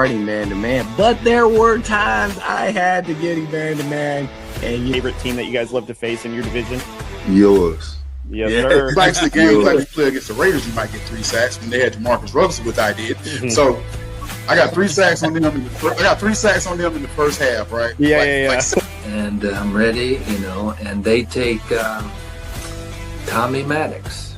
guarding man-to-man, but there were times I had to get him man-to-man. And favorite team that you guys love to face in your division? Yours. Yes, sir. It's actually games like we play against the Raiders, you might get 3 sacks when they had Jamarcus Russell, which I did. So I got 3 sacks on them. I got 3 sacks on them in the first half, right? Yeah. And I'm ready, and they take Tommy Maddox.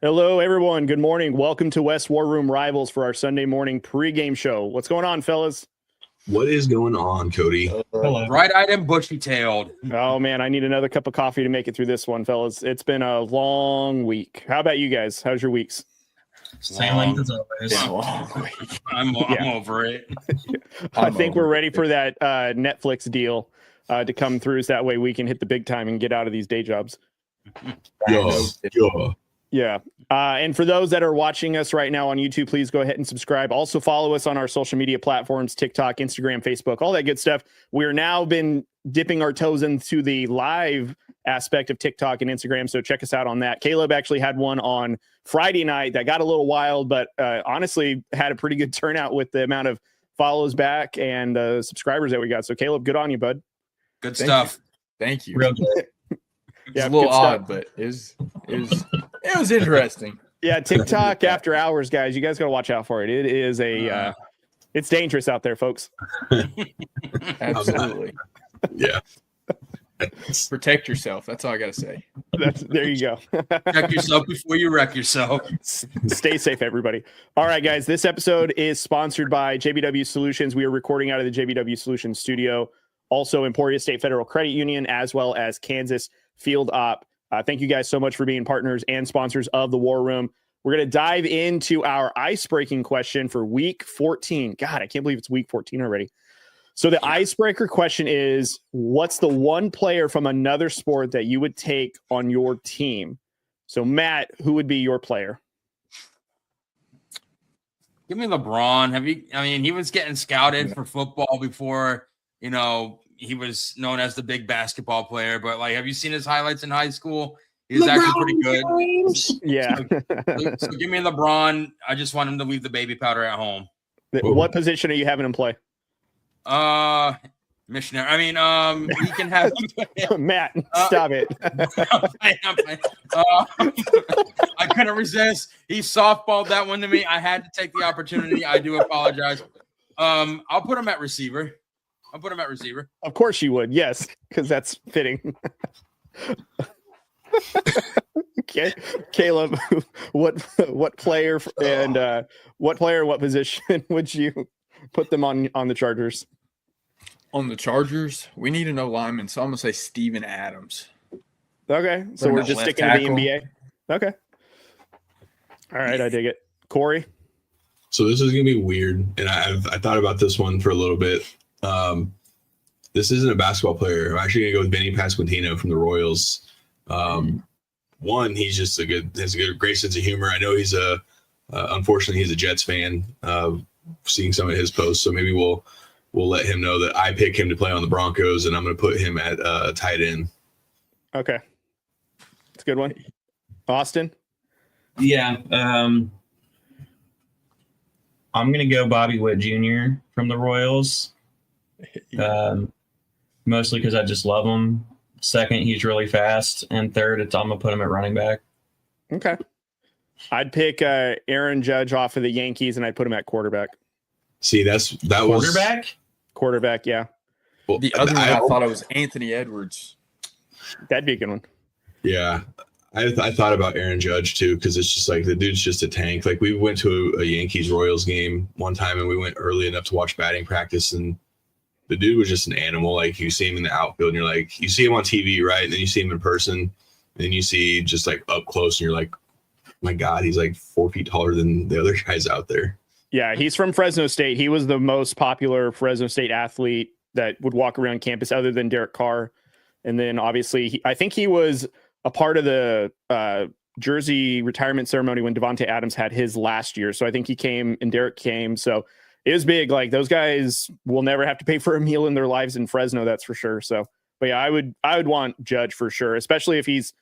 Hello, everyone. Good morning. Welcome to West War Room Rivals for our Sunday morning pregame show. What's going on, fellas? What is going on, Cody? Hello. Bright-eyed and bushy-tailed. Oh, man, I need another cup of coffee to make it through this one, fellas. It's been a long week. How about you guys? How's your weeks? Same length as always. I'm over it. I think we're ready for that Netflix deal to come through, so that way we can hit the big time and get out of these day jobs. Yeah. And for those that are watching us right now on YouTube, please go ahead and subscribe. Also follow us on our social media platforms, TikTok, Instagram, Facebook, all that good stuff. We're now been dipping our toes into the live aspect of TikTok and Instagram. So check us out on that. Caleb actually had one on Friday night that got a little wild, but honestly had a pretty good turnout with the amount of follows back and subscribers that we got. So Caleb, good on you, bud. Good stuff. Thank you. Real good. It's a little odd, but it was interesting. Yeah, TikTok after hours, guys. You guys got to watch out for it. It is it's dangerous out there, folks. Absolutely. Yeah. Protect yourself. That's all I got to say. There you go. Protect yourself before you wreck yourself. Stay safe, everybody. All right, guys. This episode is sponsored by JBW Solutions. We are recording out of the JBW Solutions studio. Also, Emporia State Federal Credit Union, as well as Kansas Field Op. Thank you guys so much for being partners and sponsors of the War Room. We're going to dive into our ice-breaking question for week 14. God, I can't believe it's week 14 already. So the icebreaker question is, what's the one player from another sport that you would take on your team? So Matt, who would be your player? Give me LeBron. He was getting scouted for football before, he was known as the big basketball player, but have you seen his highlights in high school? He's actually pretty good. Yeah. So give me LeBron. I just want him to leave the baby powder at home. What position are you having him play? Missionary. He can have Matt. Stop it. I'm playing. I couldn't resist. He softballed that one to me. I had to take the opportunity. I do apologize. I'll put him at receiver. Of course you would. Yes, because that's fitting. Okay, Caleb, what player and what position would you put them on the Chargers? On the Chargers, we need to know linemen, so I'm gonna say Steven Adams. Okay, so we're just sticking to the NBA. Okay, all right, I dig it. Corey. So this is gonna be weird, and I thought about this one for a little bit. This isn't a basketball player. I'm actually gonna go with Benny Pasquantino from the Royals. One, he's just has a great sense of humor. I know he's unfortunately he's a Jets fan. Seeing some of his posts, so maybe we'll let him know that I pick him to play on the Broncos, and I'm going to put him at tight end. Okay, that's a good one. Austin. Yeah, I'm going to go Bobby Witt Jr. from the Royals. Mostly because I just love him. Second, he's really fast. And third, I'm going to put him at running back. Okay. I'd pick Aaron Judge off of the Yankees, and I'd put him at quarterback. See, that was quarterback. Yeah. Well, the other one I thought it was Anthony Edwards. That'd be a good one. Yeah. I thought about Aaron Judge too, because it's just the dude's just a tank. We went to a Yankees Royals game one time, and we went early enough to watch batting practice, and the dude was just an animal. You see him in the outfield, and you're you see him on TV, right? And then you see him in person, and then you see just up close, and you're like, my God, he's 4 feet taller than the other guys out there. Yeah, he's from Fresno State. He was the most popular Fresno State athlete that would walk around campus other than Derek Carr. And then obviously, I think he was a part of the jersey retirement ceremony when Devontae Adams had his last year. So I think he came and Derek came. So it was big. Like those guys will never have to pay for a meal in their lives in Fresno. That's for sure. So, but yeah, I would want Judge for sure, especially if he's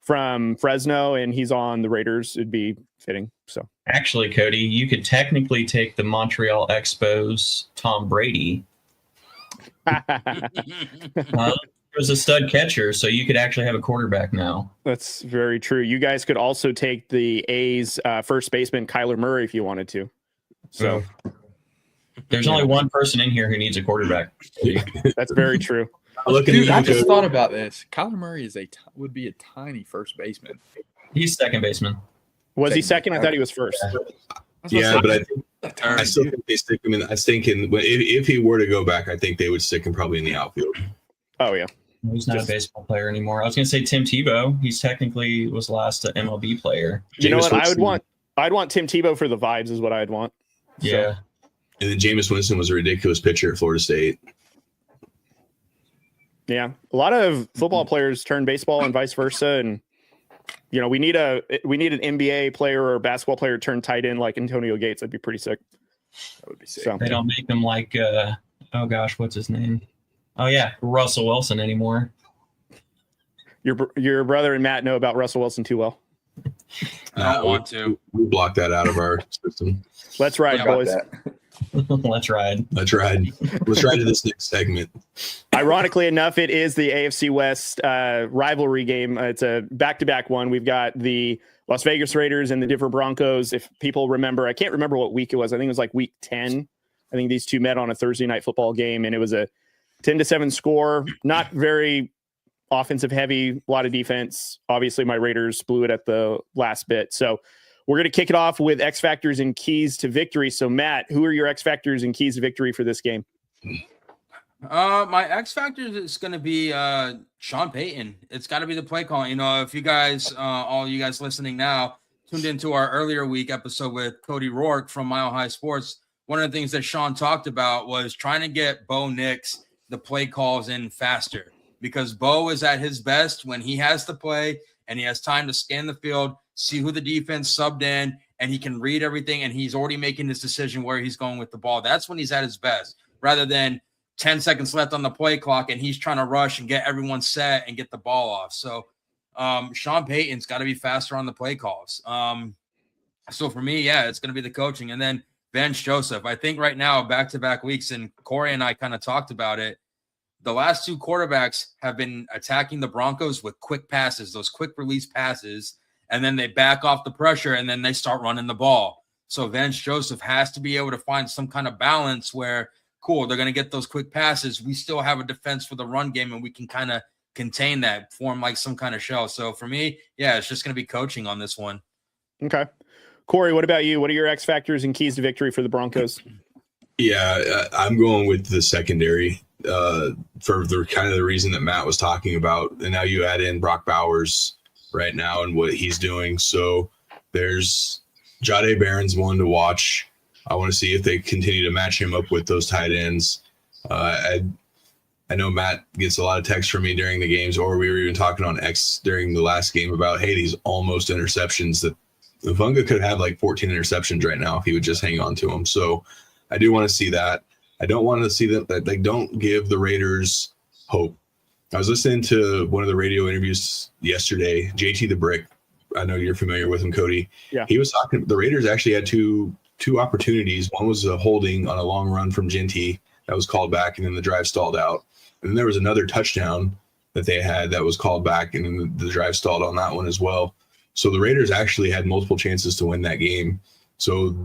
from Fresno and he's on the Raiders. It'd be fitting. So Actually, Cody, you could technically take the Montreal Expos Tom Brady. Was a stud catcher, so you could actually have a quarterback now. That's very true. You guys could also take the A's first baseman Kyler Murray if you wanted to. So there's only one person in here who needs a quarterback. that's very true. Dude, I just thought about this. Kyler Murray would be a tiny first baseman. He's second baseman. Was he second? I thought he was first. Yeah, but I still think they stick him in. I was thinking if he were to go back, I think they would stick him probably in the outfield. Oh yeah. He's not a baseball player anymore. I was going to say Tim Tebow. He's technically was last MLB player. You know what? I'd want Tim Tebow for the vibes is what I'd want. Yeah. And then Jameis Winston was a ridiculous pitcher at Florida State. Yeah. A lot of football players turn baseball and vice versa. And, you know, we need an NBA player or a basketball player turn tight end like Antonio Gates. That'd be pretty sick. That would be sick. So, they don't make them like, oh gosh, what's his name? Oh yeah, Russell Wilson anymore. Your brother and Matt know about Russell Wilson too well. I don't want to. We blocked that out of our system. Let's ride, boys. Let's ride. Let's ride to this next segment. Ironically enough, it is the AFC West rivalry game. It's a back-to-back one. We've got the Las Vegas Raiders and the Denver Broncos. If people remember, I can't remember what week it was. I think it was like week 10. I think these two met on a Thursday night football game, and it was a 10-7 score. Not very offensive heavy, a lot of defense. Obviously, my Raiders blew it at the last bit. So we're going to kick it off with X factors and keys to victory. So Matt, who are your X factors and keys to victory for this game? My X factors is going to be Sean Payton. It's got to be the play calling. You know, if you guys, all you guys listening now, tuned into our earlier week episode with Cody Rourke from Mile High Sports, one of the things that Sean talked about was trying to get Bo Nix the play calls in faster, because Bo is at his best when he has to play and he has time to scan the field, see who the defense subbed in, and he can read everything, and he's already making his decision where he's going with the ball. That's when he's at his best, rather than 10 seconds left on the play clock and he's trying to rush and get everyone set and get the ball off. So Sean Payton's got to be faster on the play calls. So for me, yeah, it's going to be the coaching. And then Vance Joseph. I think right now, back-to-back weeks, and Corey and I kind of talked about it, the last two quarterbacks have been attacking the Broncos with quick passes, those quick release passes, and then they back off the pressure, and then they start running the ball. So Vance Joseph has to be able to find some kind of balance where, cool, they're going to get those quick passes. We still have a defense for the run game, and we can kind of contain that, form like some kind of shell. So for me, yeah, it's just going to be coaching on this one. Okay. Corey, what about you? What are your X factors and keys to victory for the Broncos? Yeah, I'm going with the secondary for the kind of the reason that Matt was talking about. And now you add in Brock Bowers right now and what he's doing. So there's Jahdae Barron's one to watch. I want to see if they continue to match him up with those tight ends. I know Matt gets a lot of texts from me during the games, or we were even talking on X during the last game about, hey, these almost interceptions that Vunga could have like 14 interceptions right now if he would just hang on to them. So I do want to see that. I don't want to see that they don't give the Raiders hope. I was listening to one of the radio interviews yesterday, JT the Brick. I know you're familiar with him, Cody. Yeah. He was talking, the Raiders actually had two opportunities. One was a holding on a long run from Genty that was called back, and then the drive stalled out. And then there was another touchdown that they had that was called back, and then the drive stalled on that one as well. So the Raiders actually had multiple chances to win that game. So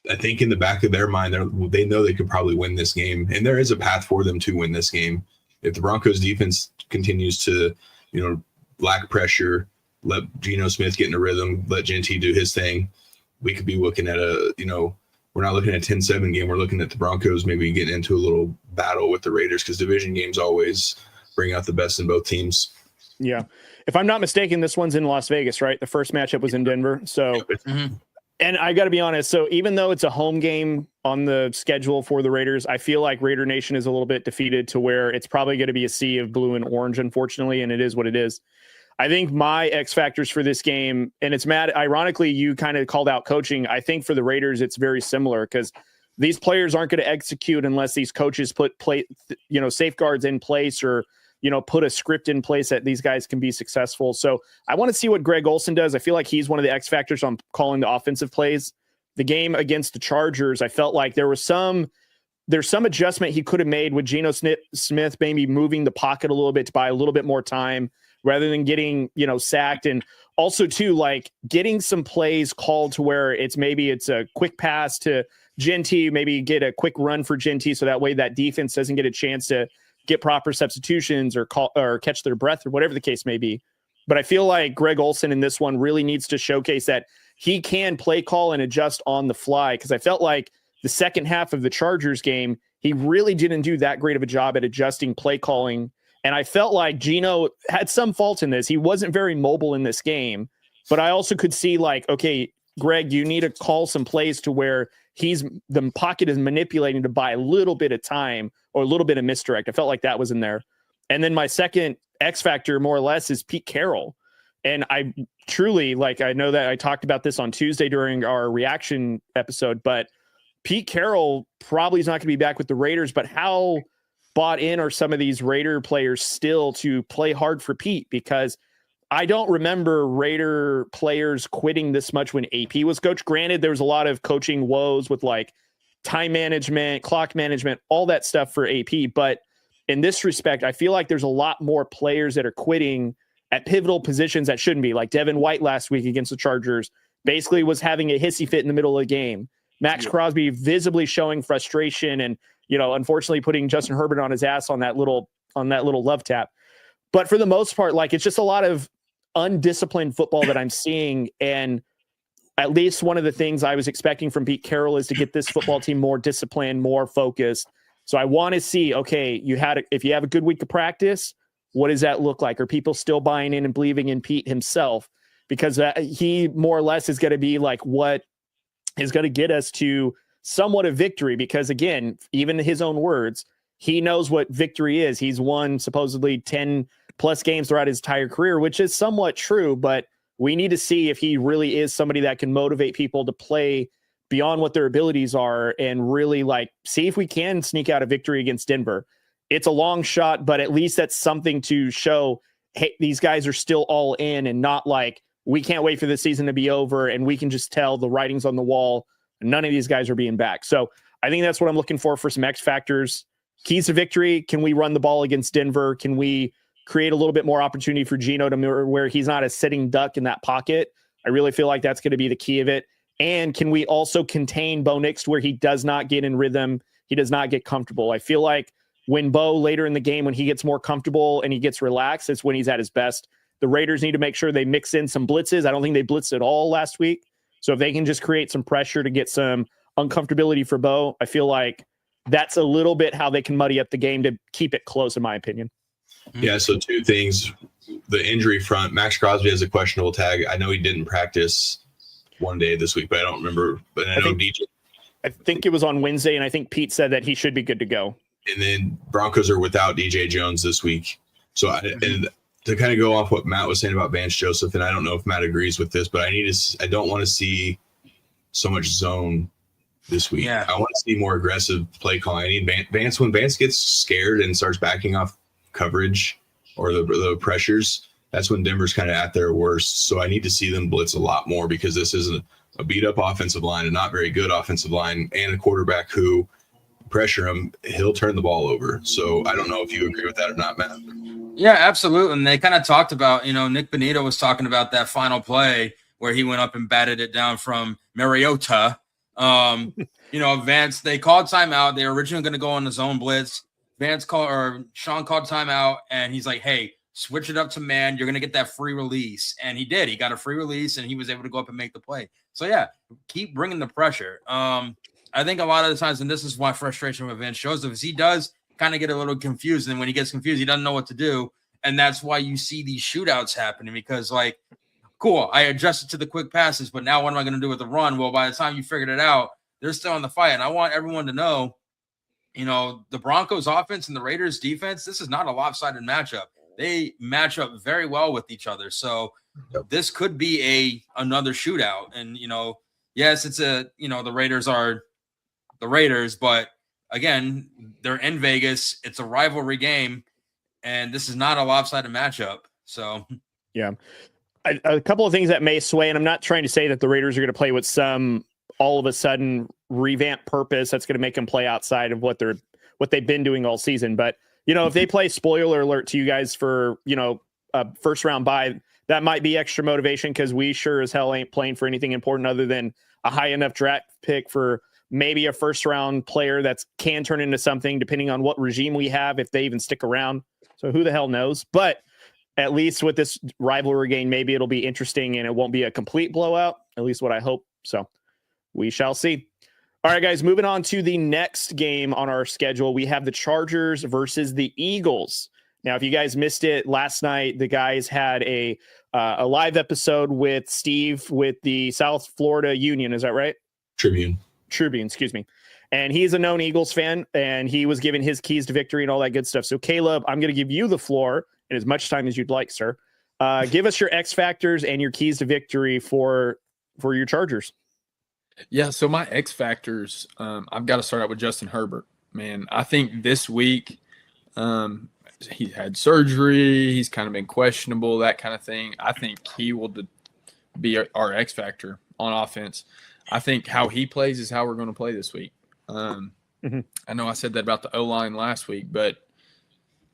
I think in the back of their mind, they know they could probably win this game, and there is a path for them to win this game. If the Broncos defense continues to, lack pressure, let Geno Smith get in a rhythm, let Genty do his thing, we could be looking at we're not looking at a 10-7 game. We're looking at the Broncos maybe getting into a little battle with the Raiders, because division games always bring out the best in both teams. Yeah. If I'm not mistaken, this one's in Las Vegas, right? The first matchup was in Denver. So, and I got to be honest. So even though it's a home game on the schedule for the Raiders, I feel like Raider Nation is a little bit defeated to where it's probably going to be a sea of blue and orange, unfortunately. And it is what it is. I think my X factors for this game, and it's Matt, ironically, you kind of called out coaching. I think for the Raiders, it's very similar, because these players aren't going to execute unless these coaches put safeguards in place or, put a script in place that these guys can be successful. So I want to see what Greg Olsen does. I feel like he's one of the X factors on calling the offensive plays. The game against the Chargers, I felt like there's some adjustment he could have made with Geno Smith, maybe moving the pocket a little bit to buy a little bit more time rather than getting, sacked. And also too, like getting some plays called to where it's a quick pass to Genty, maybe get a quick run for Genty. So that way that defense doesn't get a chance to get proper substitutions or catch their breath or whatever the case may be. But I feel like Greg Olsen in this one really needs to showcase that he can play call and adjust on the fly. Cause I felt like the second half of the Chargers game, he really didn't do that great of a job at adjusting play calling. And I felt like Geno had some fault in this. He wasn't very mobile in this game, but I also could see like, okay, Greg, you need to call some plays to where the pocket is manipulating to buy a little bit of time or a little bit of misdirect. I felt like that was in there. And then my second X factor more or less is Pete Carroll. And I truly, I know that I talked about this on Tuesday during our reaction episode, but Pete Carroll probably is not going to be back with the Raiders, but how bought in are some of these Raider players still to play hard for Pete? Because I don't remember Raider players quitting this much when AP was coach. Granted, there was a lot of coaching woes with time management, clock management, all that stuff for AP. But in this respect, I feel like there's a lot more players that are quitting at pivotal positions that shouldn't be. Like Devin White last week against the Chargers basically was having a hissy fit in the middle of the game. Max Crosby visibly showing frustration and, unfortunately putting Justin Herbert on his ass on that little love tap. But for the most part, it's just a lot of undisciplined football that I'm seeing. And at least one of the things I was expecting from Pete Carroll is to get this football team more disciplined, more focused. So I want to see, okay, if you have a good week of practice, what does that look like? Are people still buying in and believing in Pete himself? Because he more or less is going to be what is going to get us to somewhat a victory. Because again, even his own words, he knows what victory is. He's won supposedly 10 plus games throughout his entire career, which is somewhat true, but we need to see if he really is somebody that can motivate people to play beyond what their abilities are and really see if we can sneak out a victory against Denver. It's a long shot, but at least that's something to show, hey, these guys are still all in and not we can't wait for the season to be over and we can just tell the writing's on the wall. None of these guys are being back. So I think that's what I'm looking for some X factors. Keys to victory. Can we run the ball against Denver? Can we create a little bit more opportunity for Geno to where he's not a sitting duck in that pocket? I really feel like that's going to be the key of it. And can we also contain Bo Nix to where he does not get in rhythm? He does not get comfortable. I feel like when Bo later in the game, when he gets more comfortable and he gets relaxed, it's when he's at his best. The Raiders need to make sure they mix in some blitzes. I don't think they blitzed at all last week. So if they can just create some pressure to get some uncomfortability for Bo, I feel like that's a little bit how they can muddy up the game to keep it close, in my opinion. Yeah, so two things. The injury front, Max Crosby has a questionable tag. I know he didn't practice one day this week, but I don't remember. But I think it was on Wednesday, and I think Pete said that he should be good to go. And then Broncos are without DJ Jones this week. So and to kind of go off what Matt was saying about Vance Joseph, and I don't know if Matt agrees with this, but I don't want to see so much zone this week. Yeah. I want to see more aggressive play calling. I need Vance. When Vance gets scared and starts backing off coverage or the pressures, that's when Denver's kind of at their worst. So I need to see them blitz a lot more because this isn't a beat up offensive line, a not very good offensive line, and a quarterback who pressure him, he'll turn the ball over. So I don't know if you agree with that or not, Matt. Yeah, absolutely. And they kind of talked about, Nick Bonito was talking about that final play where he went up and batted it down from Mariota. Vance, they called timeout. They were originally going to go on the zone blitz. Sean called timeout, and he's like, hey, switch it up to man. You're going to get that free release. And he did. He got a free release, and he was able to go up and make the play. So, yeah, keep bringing the pressure. I think a lot of the times, and this is why frustration with Vance Joseph is he does kind of get a little confused. And when he gets confused, he doesn't know what to do. And that's why you see these shootouts happening because, cool, I adjusted to the quick passes, but now what am I going to do with the run? Well, by the time you figured it out, they're still in the fight. And I want everyone to know, the Broncos offense and the Raiders defense, this is not a lopsided matchup. They match up very well with each other. So this could be another shootout. And, yes, it's the Raiders are the Raiders. But again, they're in Vegas. It's a rivalry game, and this is not a lopsided matchup. So, yeah, a couple of things that may sway, and I'm not trying to say that the Raiders are going to play with some all of a sudden revamped purpose that's going to make them play outside of what they've been doing all season. But, if they play, spoiler alert to you guys, for, a first round bye, that might be extra motivation, because we sure as hell ain't playing for anything important other than a high enough draft pick for maybe a first round player that can turn into something, depending on what regime we have, if they even stick around. So who the hell knows? But at least with this rivalry game, maybe it'll be interesting and it won't be a complete blowout, at least what I hope. So we shall see. All right, guys, moving on to the next game on our schedule. We have the Chargers versus the Eagles. Now, if you guys missed it last night, the guys had a live episode with Steve with the South Florida Union. Is that right? Tribune, excuse me. And he's a known Eagles fan, and he was given his keys to victory and all that good stuff. So, Caleb, I'm going to give you the floor in as much time as you'd like, sir. Give us your X factors and your keys to victory for your Chargers. Yeah, so my X factors, I've got to start out with Justin Herbert. Man, I think this week he had surgery. He's kind of been questionable, that kind of thing. I think he will be our X factor on offense. I think how he plays is how we're going to play this week. I know I said that about the O-line last week, but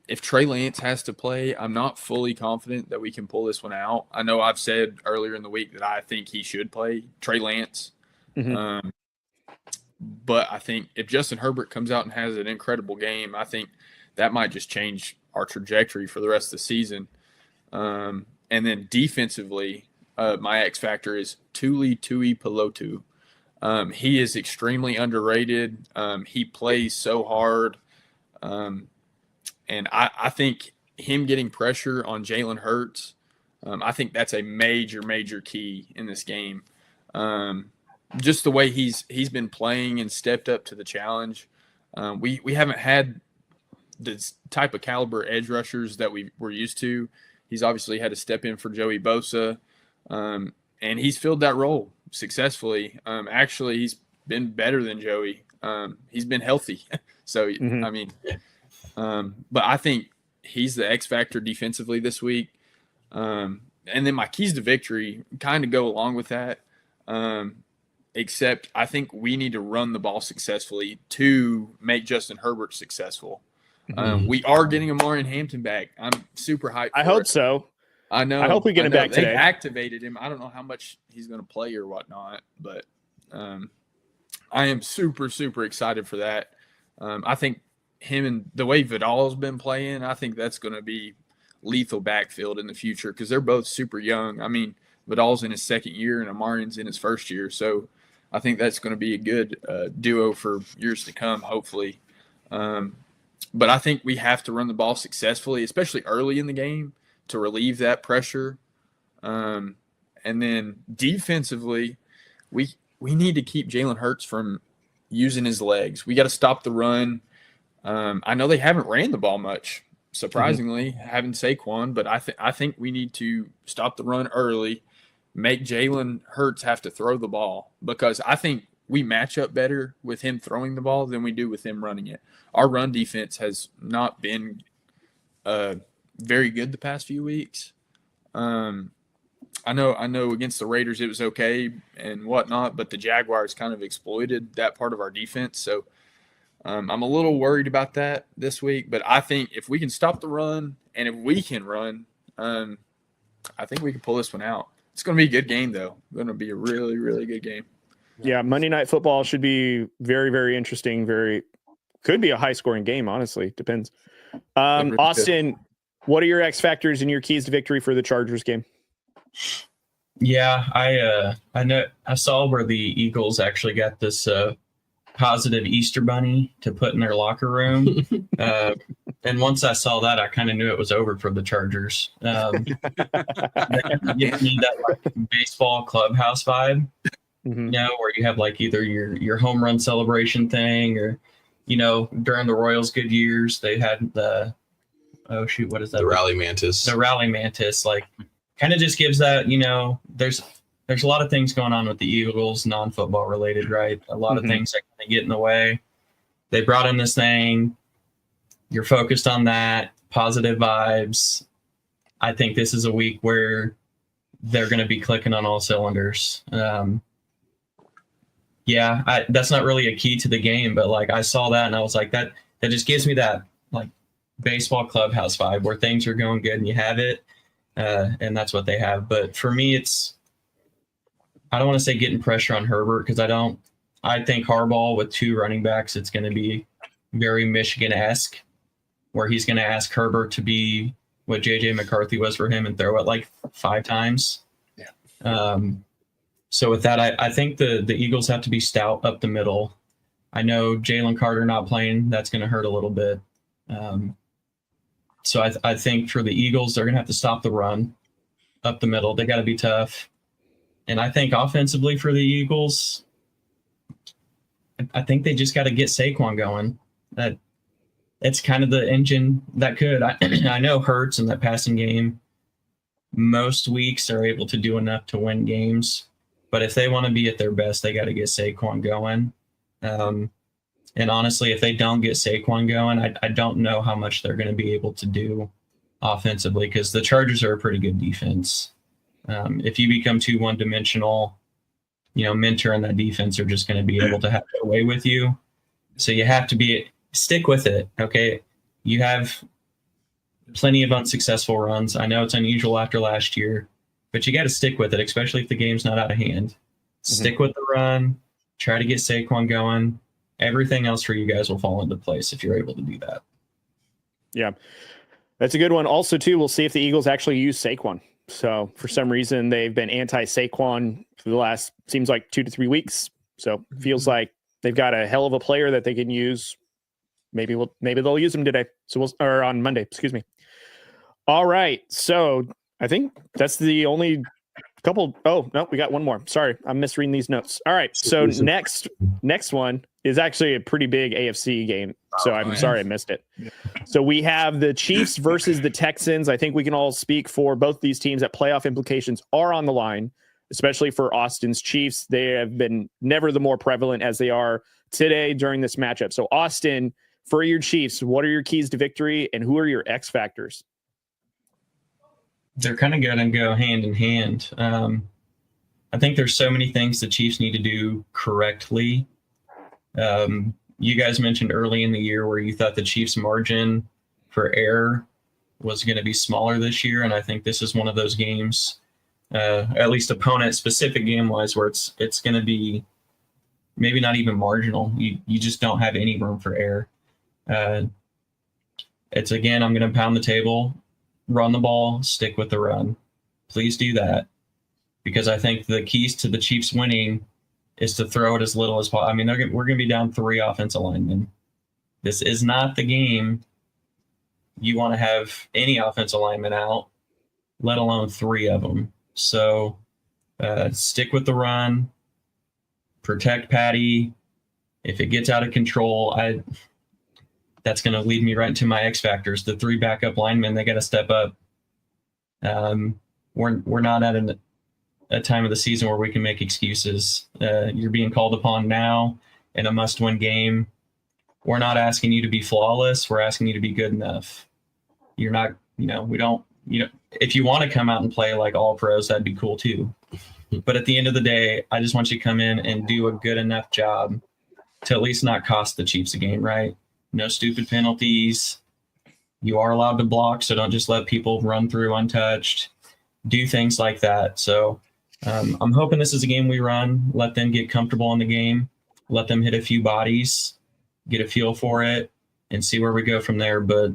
if Trey Lance has to play, I'm not fully confident that we can pull this one out. I know I've said earlier in the week that I think he should play Trey Lance. But I think if Justin Herbert comes out and has an incredible game, I think that might just change our trajectory for the rest of the season. And then defensively, my X factor is Tuli Tuipulotu. He is extremely underrated. He plays so hard. And I think him getting pressure on Jalen Hurts, I think that's a major, major key in this game. Just the way he's been playing and stepped up to the challenge. We haven't had this type of caliber edge rushers that we're used to. He's obviously had to step in for Joey Bosa, and he's filled that role successfully. Actually, he's been better than Joey. He's been healthy. So, I mean, but I think he's the X factor defensively this week. And then my keys to victory kind of go along with that. Except I think we need to run the ball successfully to make Justin Herbert successful. We are getting Amari and Hampton back. I'm super hyped. I hope so. I know. I hope we get him back today. They activated him. I don't know how much he's going to play or whatnot, but I am super, super excited for that. I think him and the way Vidal's been playing, I think that's going to be lethal backfield in the future because they're both super young. I mean, Vidal's in his second year and Amarian's in his first year. So I think that's going to be a good duo for years to come, hopefully. But I think we have to run the ball successfully, especially early in the game, to relieve that pressure. And then defensively, we need to keep Jalen Hurts from using his legs. We got to stop the run. I know they haven't ran the ball much, surprisingly, having Saquon, but I think we need to stop the run early, make Jalen Hurts have to throw the ball, because I think we match up better with him throwing the ball than we do with him running it. Our run defense has not been very good the past few weeks. I know against the Raiders it was okay and whatnot, but the Jaguars kind of exploited that part of our defense. So I'm a little worried about that this week. But I think if we can stop the run and if we can run, I think we can pull this one out. It's going to be a good game, though. It's going to be a really, really good game. Yeah, Monday Night Football should be very, very interesting. Could be a high-scoring game, honestly. Depends. Austin, what are your X factors and your keys to victory for the Chargers game? Yeah, I know I saw where the Eagles actually got this positive Easter bunny to put in their locker room. And once I saw that, I kind of knew it was over for the Chargers. They need that like baseball clubhouse vibe, where you have like either your home run celebration thing or, during the Royals' good years, they had the, what is that? The rally mantis. The rally mantis, like, kind of just gives that, there's there's a lot of things going on with the Eagles, non-football related, right? A lot of things that kind of get in the way. They brought in this thing. You're focused on that, positive vibes. I think this is a week where they're going to be clicking on all cylinders. That's not really a key to the game, but like I saw that and I was like, that just gives me that like baseball clubhouse vibe where things are going good and you have it. And that's what they have. But for me, I don't want to say getting pressure on Herbert because I think Harbaugh with 2 running backs, it's going to be very Michigan-esque where he's going to ask Herbert to be what J.J. McCarthy was for him and throw it like 5 times. Yeah. So with that, I think the Eagles have to be stout up the middle. I know Jalen Carter not playing, that's going to hurt a little bit. So I think for the Eagles, they're going to have to stop the run up the middle. They got to be tough. And I think offensively for the Eagles, I think they just got to get Saquon going. It's kind of the engine that could. I know Hurts in that passing game, most weeks are able to do enough to win games. But if they want to be at their best, they got to get Saquon going. And honestly, if they don't get Saquon going, I don't know how much they're going to be able to do offensively because the Chargers are a pretty good defense. If you become too one-dimensional, Mentor and that defense are just going to be able to have their way with you. So you have to stick with it, okay? You have plenty of unsuccessful runs. I know it's unusual after last year, but you got to stick with it, especially if the game's not out of hand. Stick with the run. Try to get Saquon going. Everything else for you guys will fall into place if you're able to do that. Yeah, that's a good one. Also, too, we'll see if the Eagles actually use Saquon. So for some reason, they've been anti-Saquon for the last, seems like 2 to 3 weeks. So feels like they've got a hell of a player that they can use. Maybe they'll use him today. Or on Monday, excuse me. All right. So I think that's the only couple. Oh, no, we got one more. Sorry, I'm misreading these notes. All right. So next one is actually a pretty big AFC game. So I'm sorry I missed it. So we have the Chiefs versus the Texans. I think we can all speak for both these teams that playoff implications are on the line, especially for Austin's Chiefs. They have been never the more prevalent as they are today during this matchup. So Austin, for your Chiefs, what are your keys to victory and who are your X factors? They're kind of going to go hand in hand. I think there's so many things the Chiefs need to do correctly. You guys mentioned early in the year where you thought the Chiefs' margin for error was going to be smaller this year, and I think this is one of those games, at least opponent-specific game-wise, where it's going to be maybe not even marginal. You just don't have any room for error. It's, again, I'm going to pound the table, run the ball, stick with the run. Please do that, because I think the keys to the Chiefs winning is to throw it as little as possible. I mean, we're going to be down 3 offensive linemen. This is not the game you want to have any offensive lineman out, let alone 3 of them. So stick with the run, protect Patty. If it gets out of control, that's going to lead me right into my X factors. The 3 backup linemen, they got to step up. We're not at a time of the season where we can make excuses. You're being called upon now in a must-win game. We're not asking you to be flawless. We're asking you to be good enough. You're not, if you want to come out and play like all pros, that'd be cool too. But at the end of the day, I just want you to come in and do a good enough job to at least not cost the Chiefs a game, right? No stupid penalties. You are allowed to block, so don't just let people run through untouched. Do things like that. So I'm hoping this is a game we run. Let them get comfortable in the game. Let them hit a few bodies, get a feel for it, and see where we go from there. But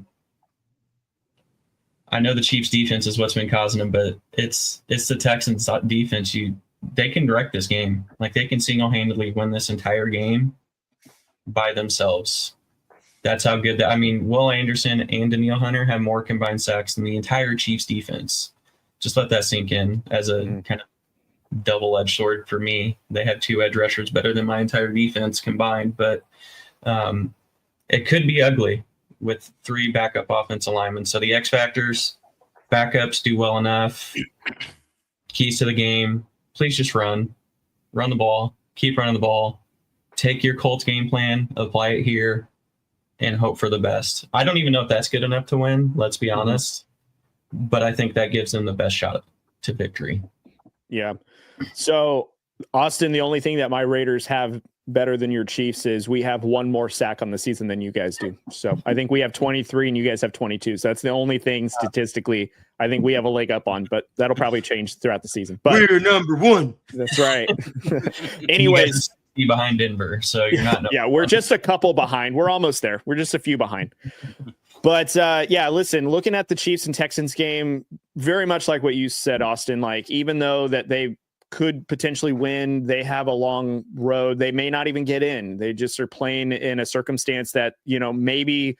I know the Chiefs' defense is what's been causing them, but it's the Texans' defense. They can direct this game. Like, they can single-handedly win this entire game by themselves. That's how good Will Anderson and Danielle Hunter have more combined sacks than the entire Chiefs' defense. Just let that sink in as a kind of double-edged sword for me. They have 2 edge rushers better than my entire defense combined, but it could be ugly with 3 backup offensive linemen. So the X factors, backups do well enough. Keys to the game, please just run the ball, keep running the ball, take your Colts game plan, apply it here, and hope for the best. I don't even know if that's good enough to win, let's be honest, but I think that gives them the best shot to victory. Yeah. So, Austin, the only thing that my Raiders have better than your Chiefs is we have one more sack on the season than you guys do. So I think we have 23 and you guys have 22. So that's the only thing statistically I think we have a leg up on, but that'll probably change throughout the season. But we're number one. That's right. Anyways, be behind Denver, so you're not. Yeah, we're just a couple behind. We're almost there. We're just a few behind. But yeah, listen, looking at the Chiefs and Texans game, very much like what you said, Austin, like even though that they could potentially win, they have a long road. They may not even get in. They just are playing in a circumstance that, maybe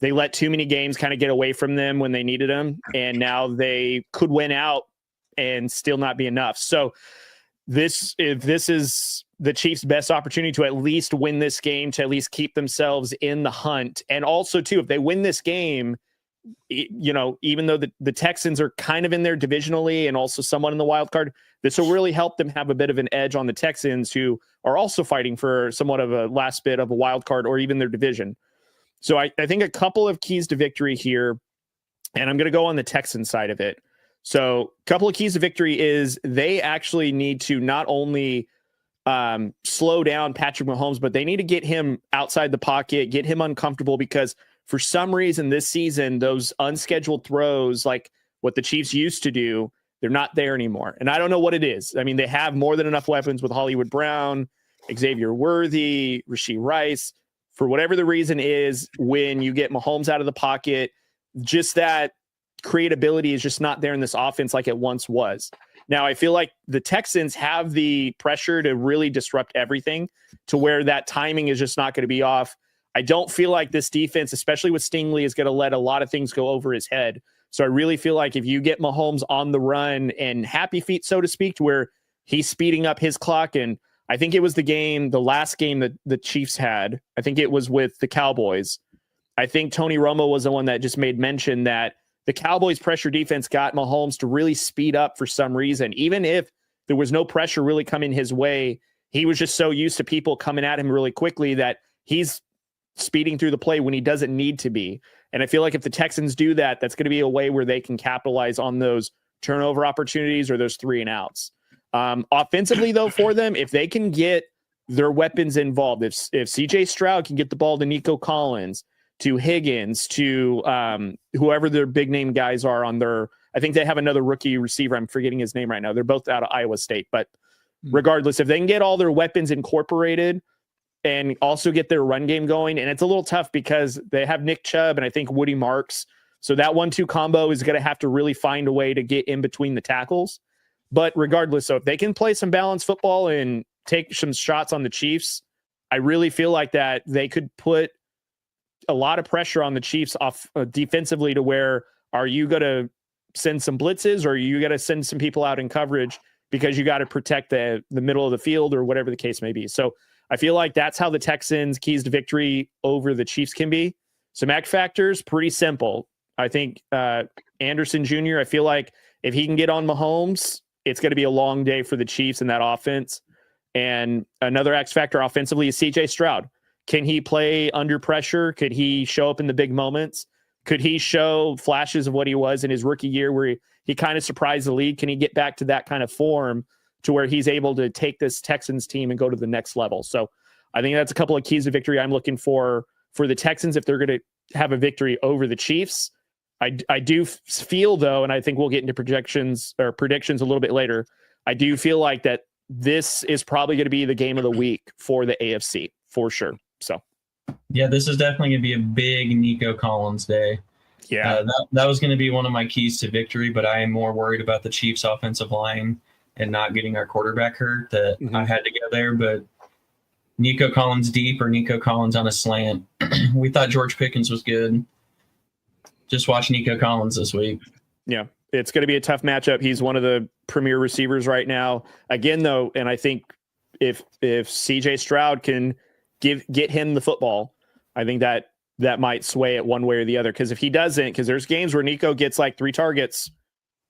they let too many games kind of get away from them when they needed them. And now they could win out and still not be enough. So if this is the Chiefs' best opportunity to at least win this game, to at least keep themselves in the hunt. And also too, if they win this game, even though the Texans are kind of in there divisionally and also somewhat in the wild card, this will really help them have a bit of an edge on the Texans, who are also fighting for somewhat of a last bit of a wild card or even their division. So I think a couple of keys to victory here, and I'm going to go on the Texans side of it. So a couple of keys to victory is they actually need to not only slow down Patrick Mahomes, but they need to get him outside the pocket, get him uncomfortable, because for some reason this season, those unscheduled throws, like what the Chiefs used to do, they're not there anymore. And I don't know what it is. I mean, they have more than enough weapons with Hollywood Brown, Xavier Worthy, Rashee Rice. For whatever the reason is, when you get Mahomes out of the pocket, just that creatability is just not there in this offense like it once was. Now, I feel like the Texans have the pressure to really disrupt everything to where that timing is just not going to be off. I don't feel like this defense, especially with Stingley, is going to let a lot of things go over his head. So I really feel like if you get Mahomes on the run and happy feet, so to speak, to where he's speeding up his clock, and I think it was the last game that the Chiefs had, I think it was with the Cowboys. I think Tony Romo was the one that just made mention that the Cowboys' pressure defense got Mahomes to really speed up for some reason. Even if there was no pressure really coming his way, he was just so used to people coming at him really quickly that he's speeding through the play when he doesn't need to be. And I feel like if the Texans do that, that's going to be a way where they can capitalize on those turnover opportunities or those 3 and outs. Offensively, though, for them, if they can get their weapons involved, if CJ Stroud can get the ball to Nico Collins, to Higgins, to whoever their big name guys are on their, I think they have another rookie receiver. I'm forgetting his name right now. They're both out of Iowa State, but regardless, if they can get all their weapons incorporated and also get their run game going, and it's a little tough because they have Nick Chubb and I think Woody Marks. So that 1-2 combo is going to have to really find a way to get in between the tackles. But regardless, so if they can play some balanced football and take some shots on the Chiefs, I really feel like that they could put a lot of pressure on the Chiefs off defensively, to where are you going to send some blitzes or are you going to send some people out in coverage because you got to protect the middle of the field or whatever the case may be. So I feel like that's how the Texans' keys to victory over the Chiefs can be. Some X factors, pretty simple. I think Anderson Jr., I feel like if he can get on Mahomes, it's going to be a long day for the Chiefs in that offense. And another X factor offensively is CJ Stroud. Can he play under pressure? Could he show up in the big moments? Could he show flashes of what he was in his rookie year where he kind of surprised the league? Can he get back to that kind of form to where he's able to take this Texans team and go to the next level? So I think that's a couple of keys of victory I'm looking for the Texans if they're going to have a victory over the Chiefs. I do feel, though, and I think we'll get into predictions a little bit later, I do feel like that this is probably going to be the game of the week for the AFC, for sure. So, yeah, this is definitely going to be a big Nico Collins day. Yeah, that was going to be one of my keys to victory, but I am more worried about the Chiefs' offensive line and not getting our quarterback hurt that I had to go there. But Nico Collins deep or Nico Collins on a slant. We thought George Pickens was good. Just watch Nico Collins this week. Yeah, it's going to be a tough matchup. He's one of the premier receivers right now. Again, though, and I think if CJ Stroud can get him the football, I think that might sway it one way or the other. Because if he doesn't, because there's games where Nico gets like 3 targets,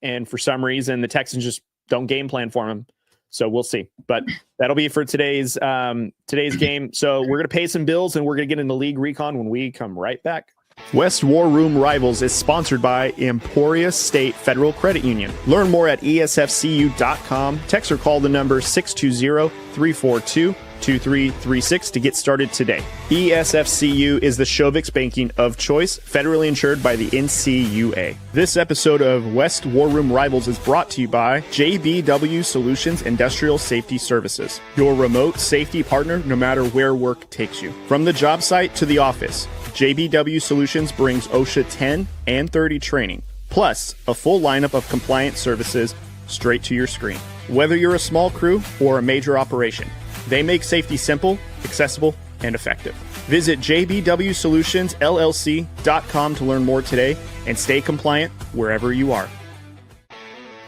and for some reason the Texans just don't game plan for him. So we'll see. But that'll be for today's game. So we're going to pay some bills and we're going to get into league recon when we come right back. West War Room Rivals is sponsored by Emporia State Federal Credit Union. Learn more at esfcu.com. Text or call the number 620-342-2336 to get started today. ESFCU is the Shovix banking of choice, federally insured by the NCUA. This episode of West War Room Rivals is brought to you by JBW Solutions Industrial Safety Services, your remote safety partner no matter where work takes you. From the job site to the office, JBW Solutions brings OSHA 10 and 30 training, plus a full lineup of compliance services straight to your screen. Whether you're a small crew or a major operation, they make safety simple, accessible, and effective. Visit jbwsolutionsllc.com to learn more today and stay compliant wherever you are.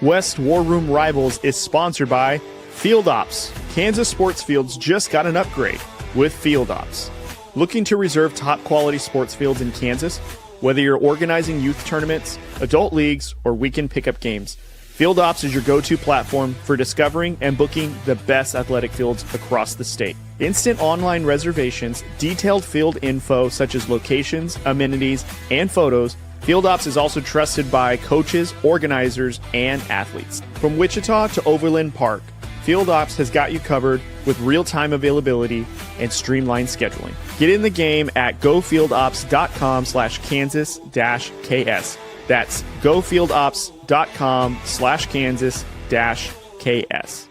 West War Room Rivals is sponsored by Field Ops. Kansas sports fields just got an upgrade with Field Ops. Looking to reserve top quality sports fields in Kansas? Whether you're organizing youth tournaments, adult leagues, or weekend pickup games, Field Ops is your go-to platform for discovering and booking the best athletic fields across the state. Instant online reservations, detailed field info such as locations, amenities, and photos. Field Ops is also trusted by coaches, organizers, and athletes. From Wichita to Overland Park, Field Ops has got you covered with real-time availability and streamlined scheduling. Get in the game at gofieldops.com/Kansas-KS. That's gofieldops.com/Kansas-KS.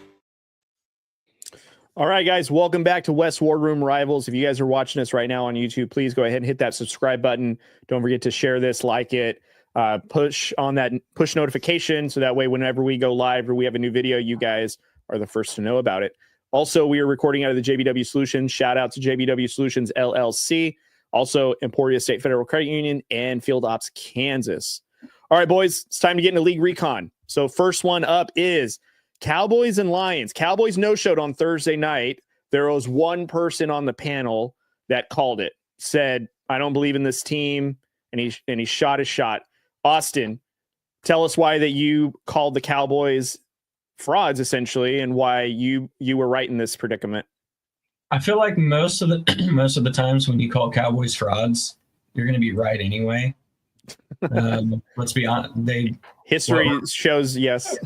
All right, guys, welcome back to West War Room Rivals. If you guys are watching us right now on YouTube, please go ahead and hit that subscribe button. Don't forget to share this, like it, push on that push notification so that way whenever we go live or we have a new video, you guys are the first to know about it. Also, we are recording out of the JBW Solutions. Shout out to JBW Solutions LLC. Also, Emporia State Federal Credit Union and Field Ops Kansas. All right, boys, it's time to get into league recon. So first one up is Cowboys and Lions. Cowboys no-showed on Thursday night. There was one person on the panel that called it, said, I don't believe in this team, and he shot his shot. Austin, tell us why that you called the Cowboys frauds, essentially, and why you were right in this predicament. I feel like most of the times when you call Cowboys frauds, you're going to be right anyway. Let's be honest. History shows yes.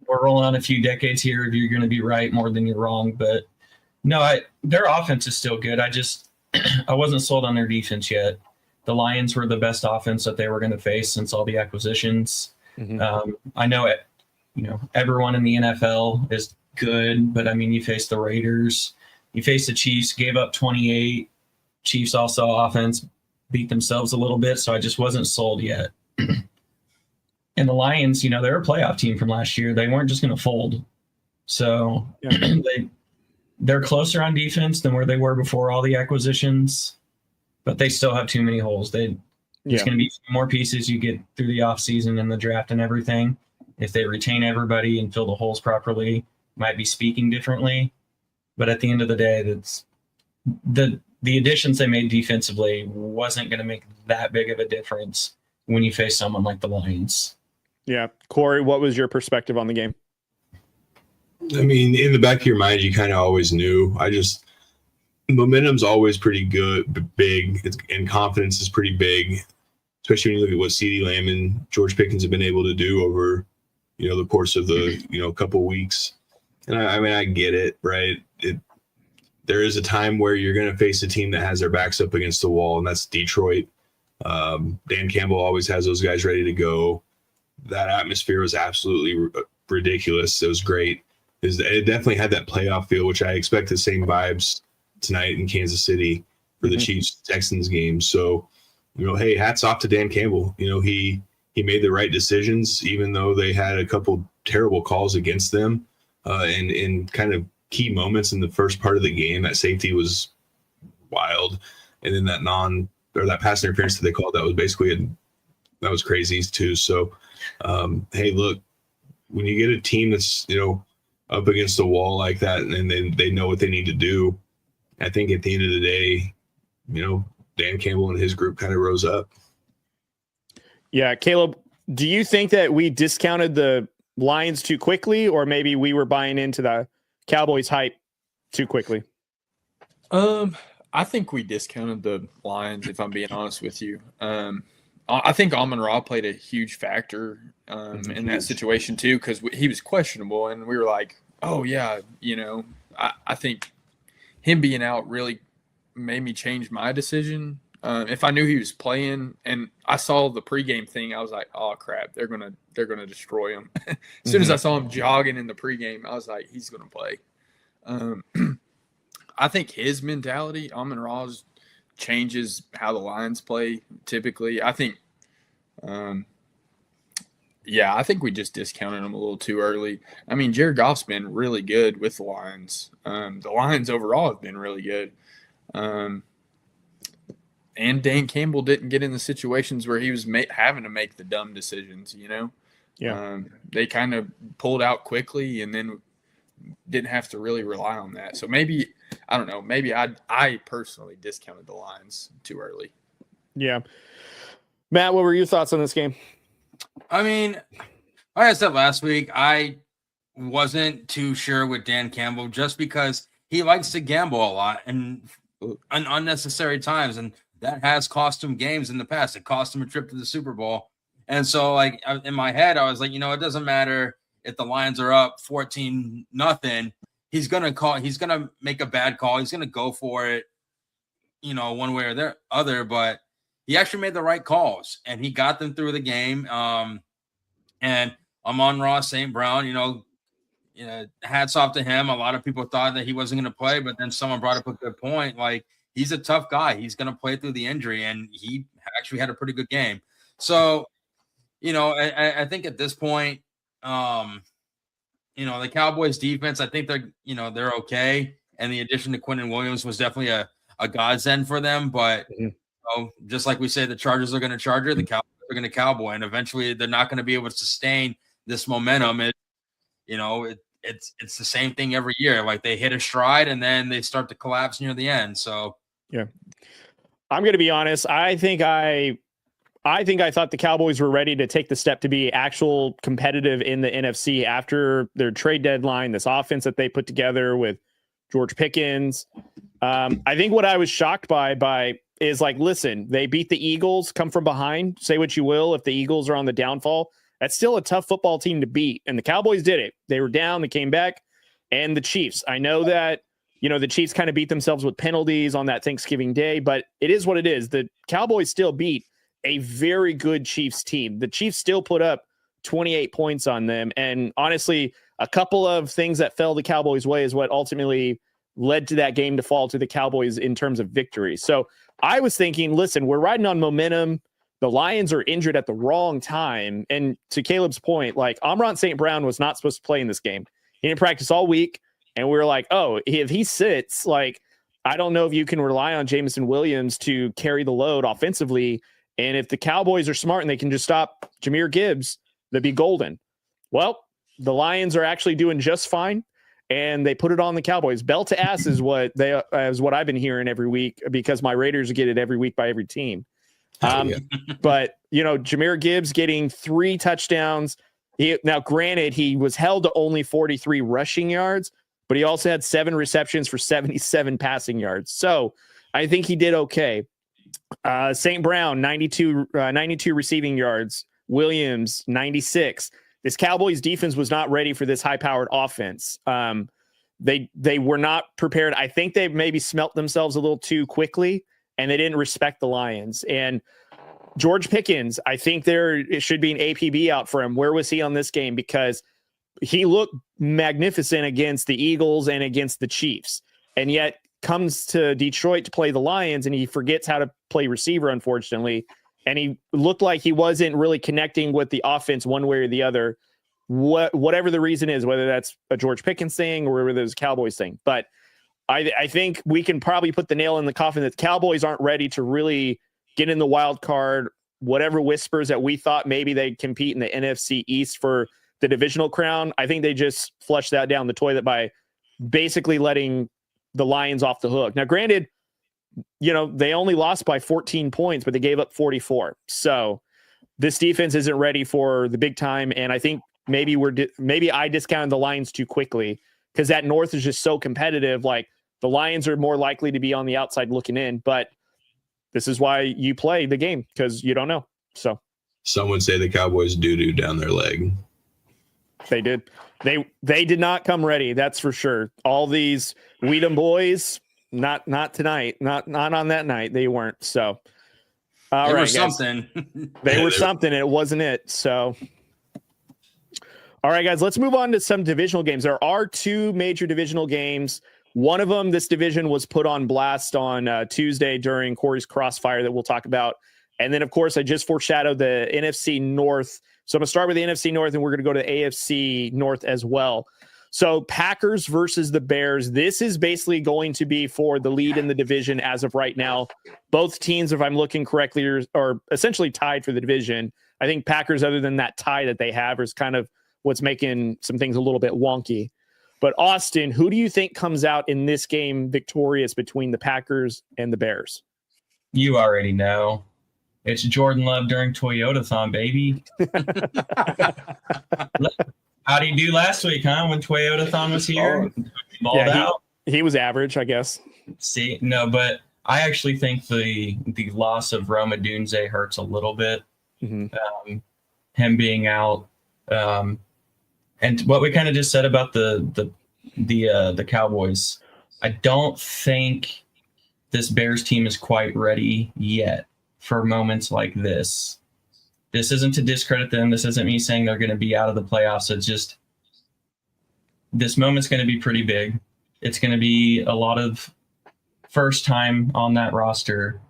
We're rolling on a few decades here. You're going to be right more than you're wrong. But no, their offense is still good. I wasn't sold on their defense yet. The Lions were the best offense that they were going to face since all the acquisitions. Mm-hmm. I know it. Everyone in the NFL is good, but I mean, you face the Raiders, you face the Chiefs, gave up 28. Chiefs also offense beat themselves a little bit, so I just wasn't sold yet. And the Lions, they're a playoff team from last year. They weren't just going to fold. So yeah. They're closer on defense than where they were before all the acquisitions, but they still have too many holes. There's going to be more pieces you get through the offseason and the draft and everything. If they retain everybody and fill the holes properly, might be speaking differently. But at the end of the day, that's the additions they made defensively wasn't going to make that big of a difference when you face someone like the Lions. Yeah. Corey, what was your perspective on the game? I mean, in the back of your mind, you kind of always knew. Momentum's always pretty good, big, and confidence is pretty big, especially when you look at what CeeDee Lamb and George Pickens have been able to do over the course of the, couple weeks. And I get it, right? There is a time where you're going to face a team that has their backs up against the wall, and that's Detroit. Dan Campbell always has those guys ready to go. That atmosphere was absolutely ridiculous. It was great. It definitely had that playoff feel, which I expect the same vibes tonight in Kansas City for the Chiefs Texans game. So, hey, hats off to Dan Campbell. He made the right decisions, even though they had a couple terrible calls against them. And in kind of key moments in the first part of the game, that safety was wild. And then that pass interference that they called, that was basically that was crazy too. So, hey, look, when you get a team that's, up against the wall like that, and they know what they need to do, I think at the end of the day, Dan Campbell and his group kind of rose up. Yeah. Caleb, do you think that we discounted the Lions too quickly, or maybe we were buying into Cowboys hype too quickly? I think we discounted the Lions, if I'm being honest with you. I think Amon-Ra played a huge factor in that situation too, because he was questionable, and we were like, oh yeah, I think him being out really made me change my decision. If I knew he was playing and I saw the pregame thing, I was like, oh crap, they're gonna destroy him. As soon as I saw him jogging in the pregame, I was like, he's gonna play. I think his mentality, Amon-Ra's, changes how the Lions play typically. I think I think we just discounted him a little too early. I mean, Jared Goff's been really good with the Lions. The Lions overall have been really good. And Dan Campbell didn't get in the situations where he was having to make the dumb decisions, Yeah. They kind of pulled out quickly and then didn't have to really rely on that. So maybe, I don't know, maybe I personally discounted the Lions too early. Yeah. Matt, what were your thoughts on this game? I mean, like I said last week, I wasn't too sure with Dan Campbell just because he likes to gamble a lot and unnecessary times, and that has cost him games in the past. It cost him a trip to the Super Bowl. And so, like, in my head, I was like, it doesn't matter if the Lions are up 14-0. He's gonna make a bad call. He's gonna go for it, one way or the other. But he actually made the right calls, and he got them through the game. And Amon-Ra St. Brown, hats off to him. A lot of people thought that he wasn't going to play, but then someone brought up a good point. Like, he's a tough guy. He's going to play through the injury, and he actually had a pretty good game. So, I think at this point, the Cowboys defense, I think they're okay. And the addition to Quentin Williams was definitely a godsend for them. But just like we say, the Chargers are going to Charger, the Cowboys are going to Cowboy, and eventually they're not going to be able to sustain this momentum. It's the same thing every year. Like, they hit a stride and then they start to collapse near the end. So yeah, I'm going to be honest. I think I thought the Cowboys were ready to take the step to be actual competitive in the NFC after their trade deadline. This offense that they put together with George Pickens. I think what I was shocked by is, like, listen, they beat the Eagles, come from behind. Say what you will, if the Eagles are on the downfall, that's still a tough football team to beat. And the Cowboys did it. They were down, they came back. And the Chiefs, I know that, the Chiefs kind of beat themselves with penalties on that Thanksgiving Day, but it is what it is. The Cowboys still beat a very good Chiefs team. The Chiefs still put up 28 points on them. And honestly, a couple of things that fell the Cowboys' way is what ultimately led to that game to fall to the Cowboys in terms of victory. So I was thinking, listen, we're riding on momentum. The Lions are injured at the wrong time. And to Caleb's point, like, Amon-Ra St. Brown was not supposed to play in this game. He didn't practice all week. And we were like, oh, if he sits, like, I don't know if you can rely on Jameson Williams to carry the load offensively. And if the Cowboys are smart and they can just stop Jahmyr Gibbs, they'd be golden. Well, the Lions are actually doing just fine, and they put it on the Cowboys. Bell to ass is what I've been hearing every week, because my Raiders get it every week by every team. But Jahmyr Gibbs getting 3 touchdowns. Now, granted, he was held to only 43 rushing yards, but he also had 7 receptions for 77 passing yards. So I think he did okay. St. Brown, 92 receiving yards. Williams, 96. This Cowboys defense was not ready for this high-powered offense. They were not prepared. I think they maybe smelt themselves a little too quickly, and they didn't respect the Lions. And George Pickens, I think it should be an APB out for him. Where was he on this game? Because he looked magnificent against the Eagles and against the Chiefs, and yet comes to Detroit to play the Lions, and he forgets how to play receiver, unfortunately. And he looked like he wasn't really connecting with the offense one way or the other, whatever the reason is, whether that's a George Pickens thing or whether it's a Cowboys thing. But I think we can probably put the nail in the coffin that the Cowboys aren't ready to really get in the wild card. Whatever whispers that we thought maybe they'd compete in the NFC East for the divisional crown, I think they just flushed that down the toilet by basically letting the Lions off the hook. Now, granted, they only lost by 14 points, but they gave up 44. So this defense isn't ready for the big time. And I think maybe I discounted the Lions too quickly, because that North is just so competitive. Like the Lions are more likely to be on the outside looking in, but this is why you play the game, because you don't know. So some would say the Cowboys doo-doo down their leg. They did. They did not come ready. That's for sure. All these Weedham boys, not tonight, not on that night. They weren't. So they were something. They were something. It wasn't it. So, all right, guys, let's move on to some divisional games. There are two major divisional games. One of them, this division was put on blast on Tuesday during Corey's Crossfire that we'll talk about. And then, of course, I just foreshadowed the NFC North. So I'm going to start with the NFC North, and we're going to go to the AFC North as well. So Packers versus the Bears. This is basically going to be for the lead in the division as of right now. Both teams, if I'm looking correctly, are essentially tied for the division. I think Packers, other than that tie that they have, is kind of what's making some things a little bit wonky. But Austin, who do you think comes out in this game victorious between the Packers and the Bears? You already know. It's Jordan Love during Toyotathon, baby. How did you do last week, huh? When Toyotathon was here? He was average, I guess. See, no, but I actually think the loss of Roma Dunze hurts a little bit. Mm-hmm. Him being out. And what we kind of just said about the Cowboys, I don't think this Bears team is quite ready yet for moments like this. This isn't to discredit them. This isn't me saying they're going to be out of the playoffs. It's just this moment's going to be pretty big. It's going to be a lot of first time on that roster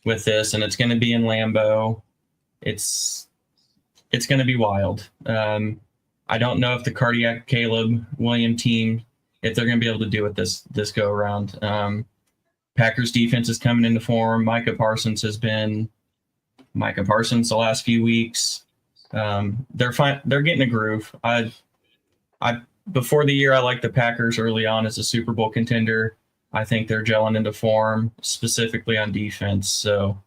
with this, and it's going to be in Lambeau. It's going to be wild. I don't know if the Cardiac Caleb William team, if they're going to be able to do it this go around. Packers defense is coming into form. Micah Parsons has been Micah Parsons the last few weeks. They're fine. They're getting a groove. I before the year, I liked the Packers early on as a Super Bowl contender. I think they're gelling into form, specifically on defense. So,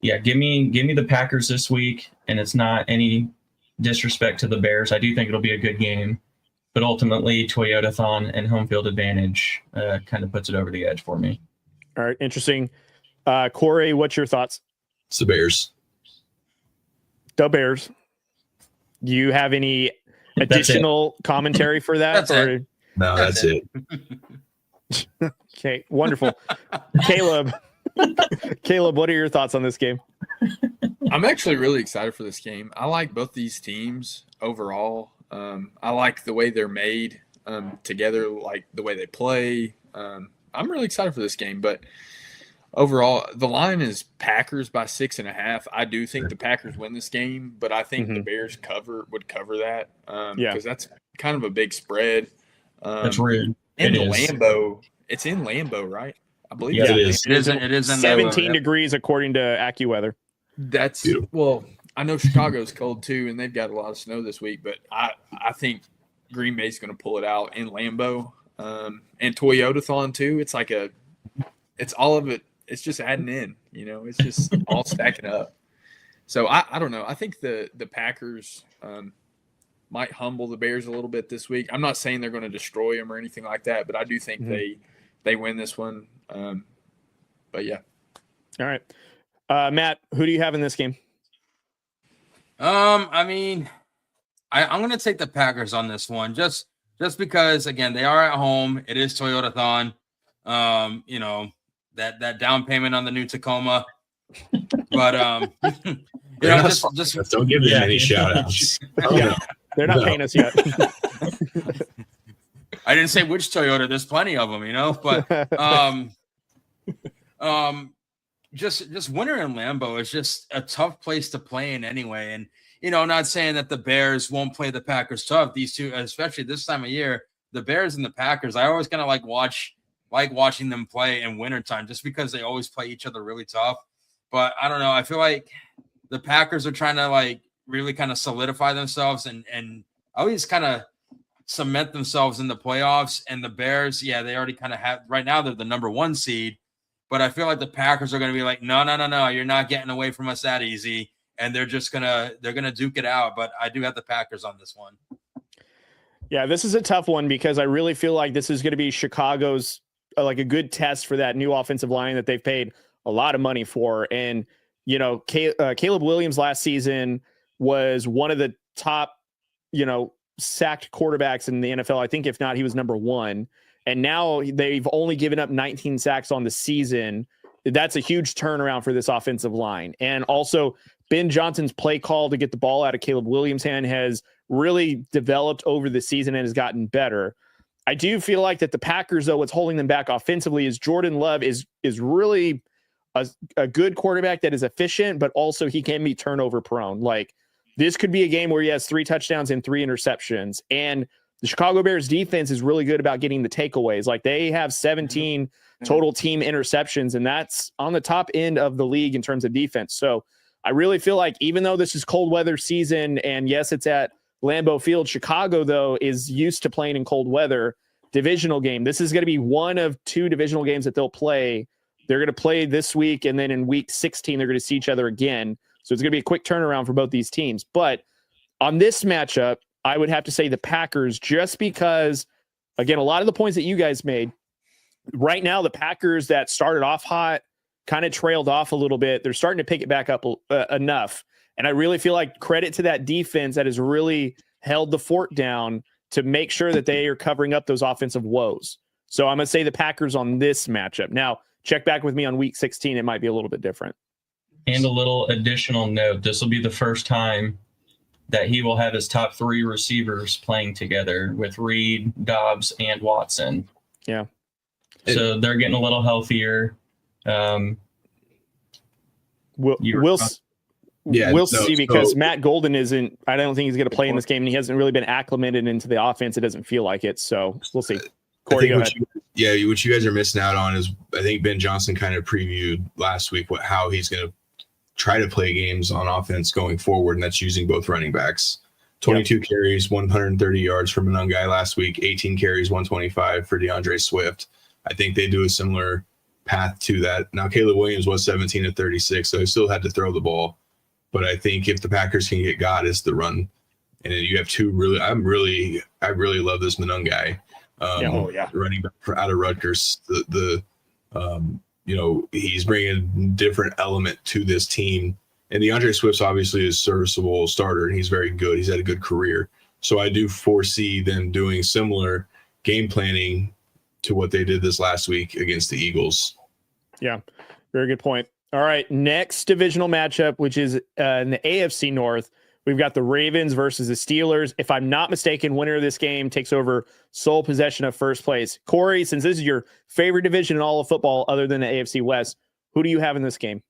yeah, give me the Packers this week, and it's not any disrespect to the Bears. I do think it'll be a good game, but ultimately, Toyotathon and home field advantage kind of puts it over the edge for me. All right, interesting. Corey, what's your thoughts? It's the Bears. The Bears. Do you have any additional commentary for that? That's it. Okay, wonderful. Caleb, what are your thoughts on this game? I'm actually really excited for this game. I like both these teams overall. I like the way they're made together, like the way they play. I'm really excited for this game, but overall, the line is Packers by 6.5. I do think the Packers win this game, but I think the Bears would cover that because that's kind of a big spread. That's rude. In Lambeau, it's in Lambeau, right? I believe it is. It is in 17 degrees according to AccuWeather. That's beautiful. Well, I know Chicago's cold too, and they've got a lot of snow this week, but I think Green Bay's going to pull it out in Lambeau. And Toyotathon too. It's like it's all of it. It's just adding in, it's just all stacking up. So I don't know. I think the Packers might humble the Bears a little bit this week. I'm not saying they're going to destroy them or anything like that, but I do think they win this one. But yeah. All right. Matt, who do you have in this game? I mean, I'm going to take the Packers on this one just because, again, they are at home. It is Toyotathon. That down payment on the new Tacoma. But just don't give them any shout outs. They're not paying us yet. I didn't say which Toyota. There's plenty of them, but just winter in Lambeau is just a tough place to play in anyway. And not saying that the Bears won't play the Packers tough. These two, especially this time of year, the Bears and the Packers, I always kind of like watching them play in wintertime just because they always play each other really tough. But I don't know. I feel like the Packers are trying to really kind of solidify themselves and always kind of cement themselves in the playoffs. And the Bears, they already kind of have right now. They're the number 1 seed, but I feel like the Packers are going to be like, no, you're not getting away from us that easy. And they're just gonna duke it out. But I do have the Packers on this one. Yeah, this is a tough one because I really feel like this is going to be Chicago's like a good test for that new offensive line that they've paid a lot of money for. And, you know, Caleb Williams last season was one of the top, you know, sacked quarterbacks in the NFL. I think if not, he was number one. And now they've only given up 19 sacks on the season. That's a huge turnaround for this offensive line. And also Ben Johnson's play call to get the ball out of Caleb Williams' hand has really developed over the season and has gotten better. I do feel like that the Packers, though, what's holding them back offensively is Jordan Love is really a good quarterback that is efficient, but also he can be turnover prone. Like this could be a game where he has 3 touchdowns and 3 interceptions. And the Chicago Bears defense is really good about getting the takeaways. Like they have 17 total team interceptions, and that's on the top end of the league in terms of defense. So I really feel like even though this is cold weather season, and yes, it's at Lambeau Field, Chicago, though, is used to playing in cold weather. Divisional game. This is going to be one of 2 divisional games that they'll play. They're going to play this week, and then in week 16, they're going to see each other again. So it's going to be a quick turnaround for both these teams. But on this matchup, I would have to say the Packers, just because, again, a lot of the points that you guys made, right now, the Packers that started off hot kind of trailed off a little bit. They're starting to pick it back up enough. And I really feel like credit to that defense that has really held the fort down to make sure that they are covering up those offensive woes. So I'm going to say the Packers on this matchup. Now, check back with me on week 16. It might be a little bit different. And a little additional note, this will be the first time that he will have his top 3 receivers playing together with Reed, Dobbs, and Watson. Yeah. So they're getting a little healthier. We'll see because Matt Golden isn't. I don't think he's going to play in this game, and he hasn't really been acclimated into the offense. It doesn't feel like it, so we'll see. Corey, go ahead. What you guys are missing out on is I think Ben Johnson kind of previewed last week how he's going to try to play games on offense going forward, and that's using both running backs. 22 carries, 130 yards from Monangai last week, 18 carries, 125 for DeAndre Swift. I think they do a similar path to that. Now, Caleb Williams was 17 of 36, so he still had to throw the ball. But I think if the Packers can get God, it's the run. And then you have 2 really – I really love this Monangai. Running back out of Rutgers. He's bringing a different element to this team. And DeAndre Swift's obviously a serviceable starter, and he's very good. He's had a good career. So I do foresee them doing similar game planning to what they did this last week against the Eagles. Yeah, very good point. All right, next divisional matchup, which is in the AFC North. We've got the Ravens versus the Steelers. If I'm not mistaken, winner of this game takes over sole possession of first place. Corey, since this is your favorite division in all of football other than the AFC West, who do you have in this game?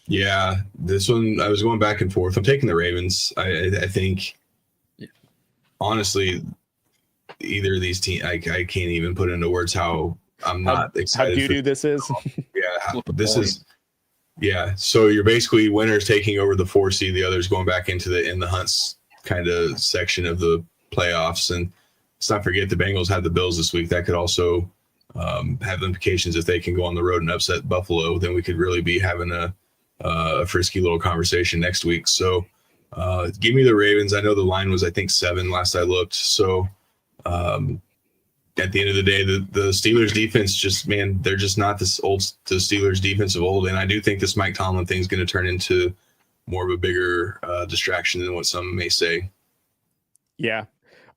Yeah, this one, I was going back and forth. I'm taking the Ravens. I think, honestly, either of these teams, I can't even put into words how I'm not excited. How doo-doo this is? So you're basically winners taking over the 4 seed, the others going back into the in the hunts kind of section of the playoffs. And let's not forget the Bengals had the Bills this week. That could also have implications if they can go on the road and upset Buffalo. Then we could really be having a frisky little conversation next week. So give me the Ravens. I know the line was, I think, 7 last I looked. So at the end of the day, the Steelers defense they're just not the Steelers defense of old. And I do think this Mike Tomlin thing is going to turn into more of a bigger distraction than what some may say. Yeah.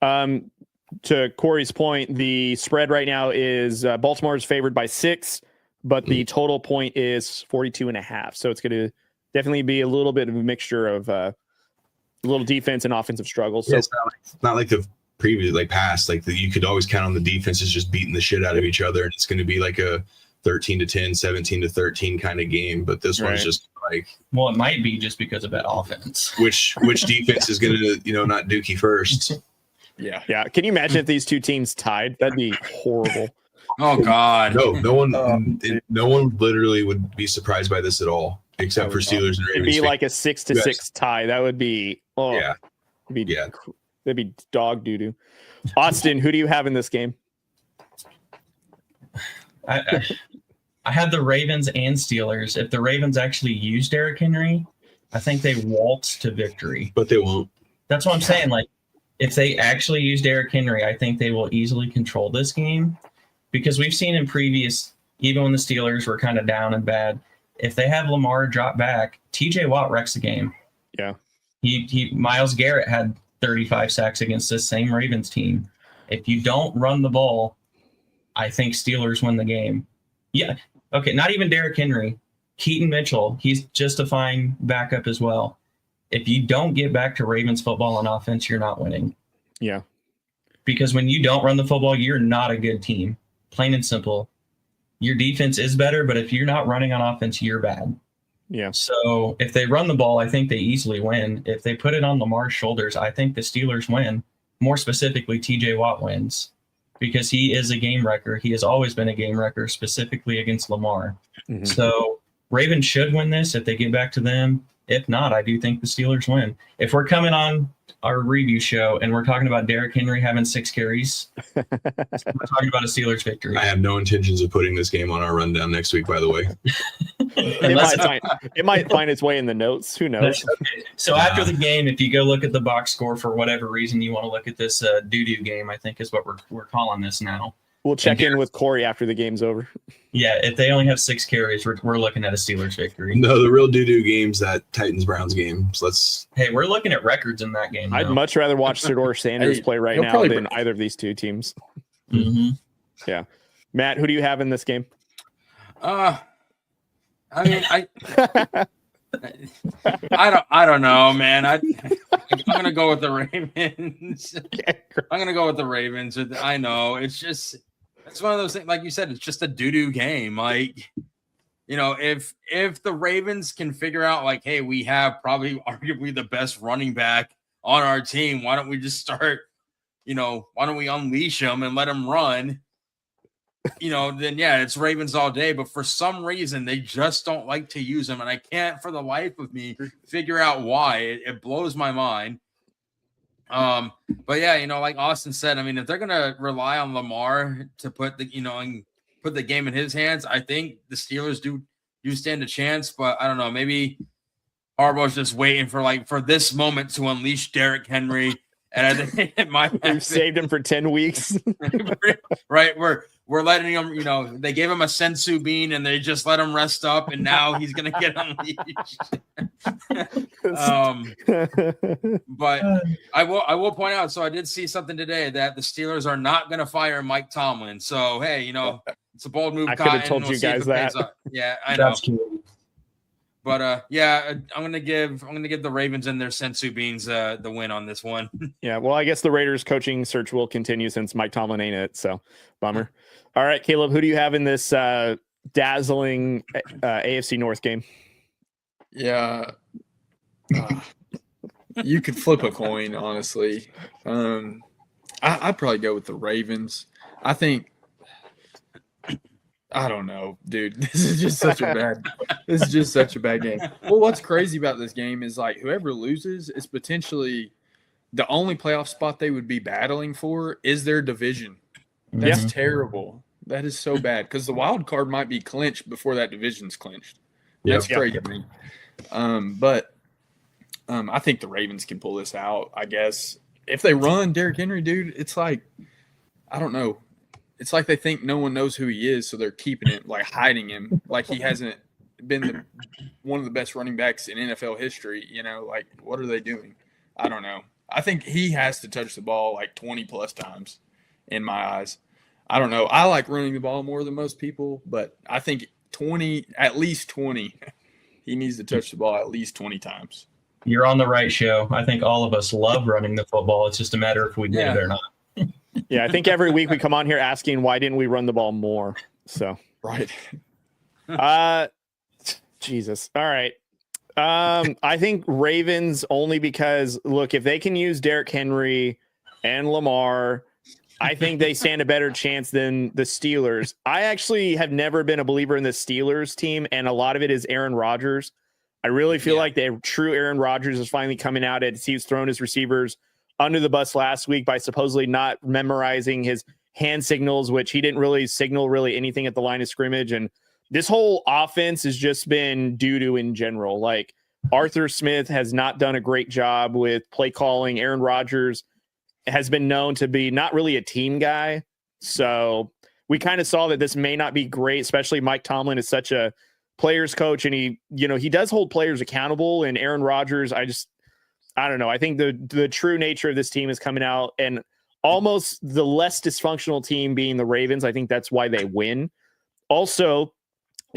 To Corey's point, the spread right now is Baltimore is favored by 6, but the total point is 42.5. So it's going to definitely be a little bit of a mixture of a little defense and offensive struggles. So it's not like the previous, past, you could always count on the defenses just beating the shit out of each other. And it's going to be like a 13-10, 17-13 kind of game. But this one's just well, it might be just because of that offense. Which defense is going to, not Dookie first? Yeah. Can you imagine if these 2 teams tied? That'd be horrible. Oh God. No one literally would be surprised by this at all, except for Steelers and Ravens. It'd be like a 6-6 tie. That would be that'd be dog doo-doo. Austin, who do you have in this game? I had the Ravens and Steelers. If the Ravens actually use Derrick Henry, I think they waltz to victory. But they won't. That's what I'm saying. if they actually use Derrick Henry, I think they will easily control this game, because we've seen in previous, even when the Steelers were kind of down and bad, if they have Lamar drop back, TJ Watt wrecks the game. Yeah. Myles Garrett had 35 sacks against this same Ravens team. If you don't run the ball, I think Steelers win the game. Yeah. Okay. Not even Derrick Henry. Keaton Mitchell. He's just a fine backup as well. If you don't get back to Ravens football on offense, you're not winning. Yeah. Because when you don't run the football, you're not a good team. Plain and simple. Your defense is better, but if you're not running on offense, you're bad. Yeah. So if they run the ball, I think they easily win. If they put it on Lamar's shoulders, I think the Steelers win. More specifically, TJ Watt wins, because he is a game wrecker. He has always been a game wrecker, specifically against Lamar. Mm-hmm. So Ravens should win this if they get back to them. If not, I do think the Steelers win. If we're coming on our review show and we're talking about Derrick Henry having 6 carries, we're talking about a Steelers victory. I have no intentions of putting this game on our rundown next week, by the way. It might find its way in the notes. Who knows? Okay. So after the game, if you go look at the box score for whatever reason you want to look at this doo-doo game, I think is what we're calling this now. We'll check in with Corey after the game's over. Yeah, if they only have 6 carries, we're looking at a Steelers victory. No, the real doo-doo game's that Titans-Browns game. So Hey, we're looking at records in that game. I'd much rather watch Shedeur Sanders play right now than either of these two teams. Mm-hmm. Yeah. Matt, who do you have in this game? I don't know, man. I'm gonna go with the Ravens. I'm gonna go with the Ravens. I know it's one of those things. Like you said, it's just a doo-doo game. Like, if the Ravens can figure out, like, hey, we have probably arguably the best running back on our team. Why don't we just start? Why don't we unleash them and let them run? Then yeah, it's Ravens all day. But for some reason, they just don't like to use them, and I can't for the life of me figure out why. It blows my mind. But yeah, like Austin said, I mean, if they're gonna rely on Lamar to put the and put the game in his hands, I think the Steelers do stand a chance. But I don't know, maybe Harbaugh's just waiting for this moment to unleash Derrick Henry, and I think it might. We've saved him for 10 weeks, right? We're letting him, they gave him a sensu bean and they just let him rest up, and now he's gonna get unleashed. But I will point out, so I did see something today that the Steelers are not gonna fire Mike Tomlin. So hey, it's a bold move. I could have told you guys that. Yeah, I know. But yeah, I'm gonna give the Ravens and their sensu beans the win on this one. Yeah, well, I guess the Raiders coaching search will continue since Mike Tomlin ain't it. So bummer. All right, Caleb, who do you have in this dazzling AFC North game? Yeah, you could flip a coin, honestly. I'd probably go with the Ravens. I think. I don't know, dude. This is just such a bad game. Well, what's crazy about this game is, like, whoever loses is potentially the only playoff spot they would be battling for is their division. That's terrible. That is so bad, because the wild card might be clinched before that division's clinched. That's crazy to me. But I think the Ravens can pull this out, I guess. If they run Derrick Henry, dude, it's like, I don't know. It's like they think no one knows who he is, so they're keeping it, like hiding him, like he hasn't been one of the best running backs in NFL history. Like, what are they doing? I don't know. I think he has to touch the ball like 20 plus times in my eyes. I don't know. I like running the ball more than most people, but I think at least 20. He needs to touch the ball at least 20 times. You're on the right show. I think all of us love running the football. It's just a matter if we did it or not. Yeah, I think every week we come on here asking why didn't we run the ball more? So right. Jesus. All right. I think Ravens only because, look, if they can use Derrick Henry and Lamar, I think they stand a better chance than the Steelers. I actually have never been a believer in the Steelers team, and a lot of it is Aaron Rodgers. I really feel like the true Aaron Rodgers is finally coming out as he's thrown his receivers under the bus last week by supposedly not memorizing his hand signals, which he didn't really signal anything at the line of scrimmage. And this whole offense has just been doo-doo in general. Like, Arthur Smith has not done a great job with play calling. Aaron Rodgers has been known to be not really a team guy. So we kind of saw that this may not be great, especially Mike Tomlin is such a players coach, and he does hold players accountable. And Aaron Rodgers, I don't know. I think the true nature of this team is coming out, and almost the less dysfunctional team being the Ravens. I think that's why they win. Also,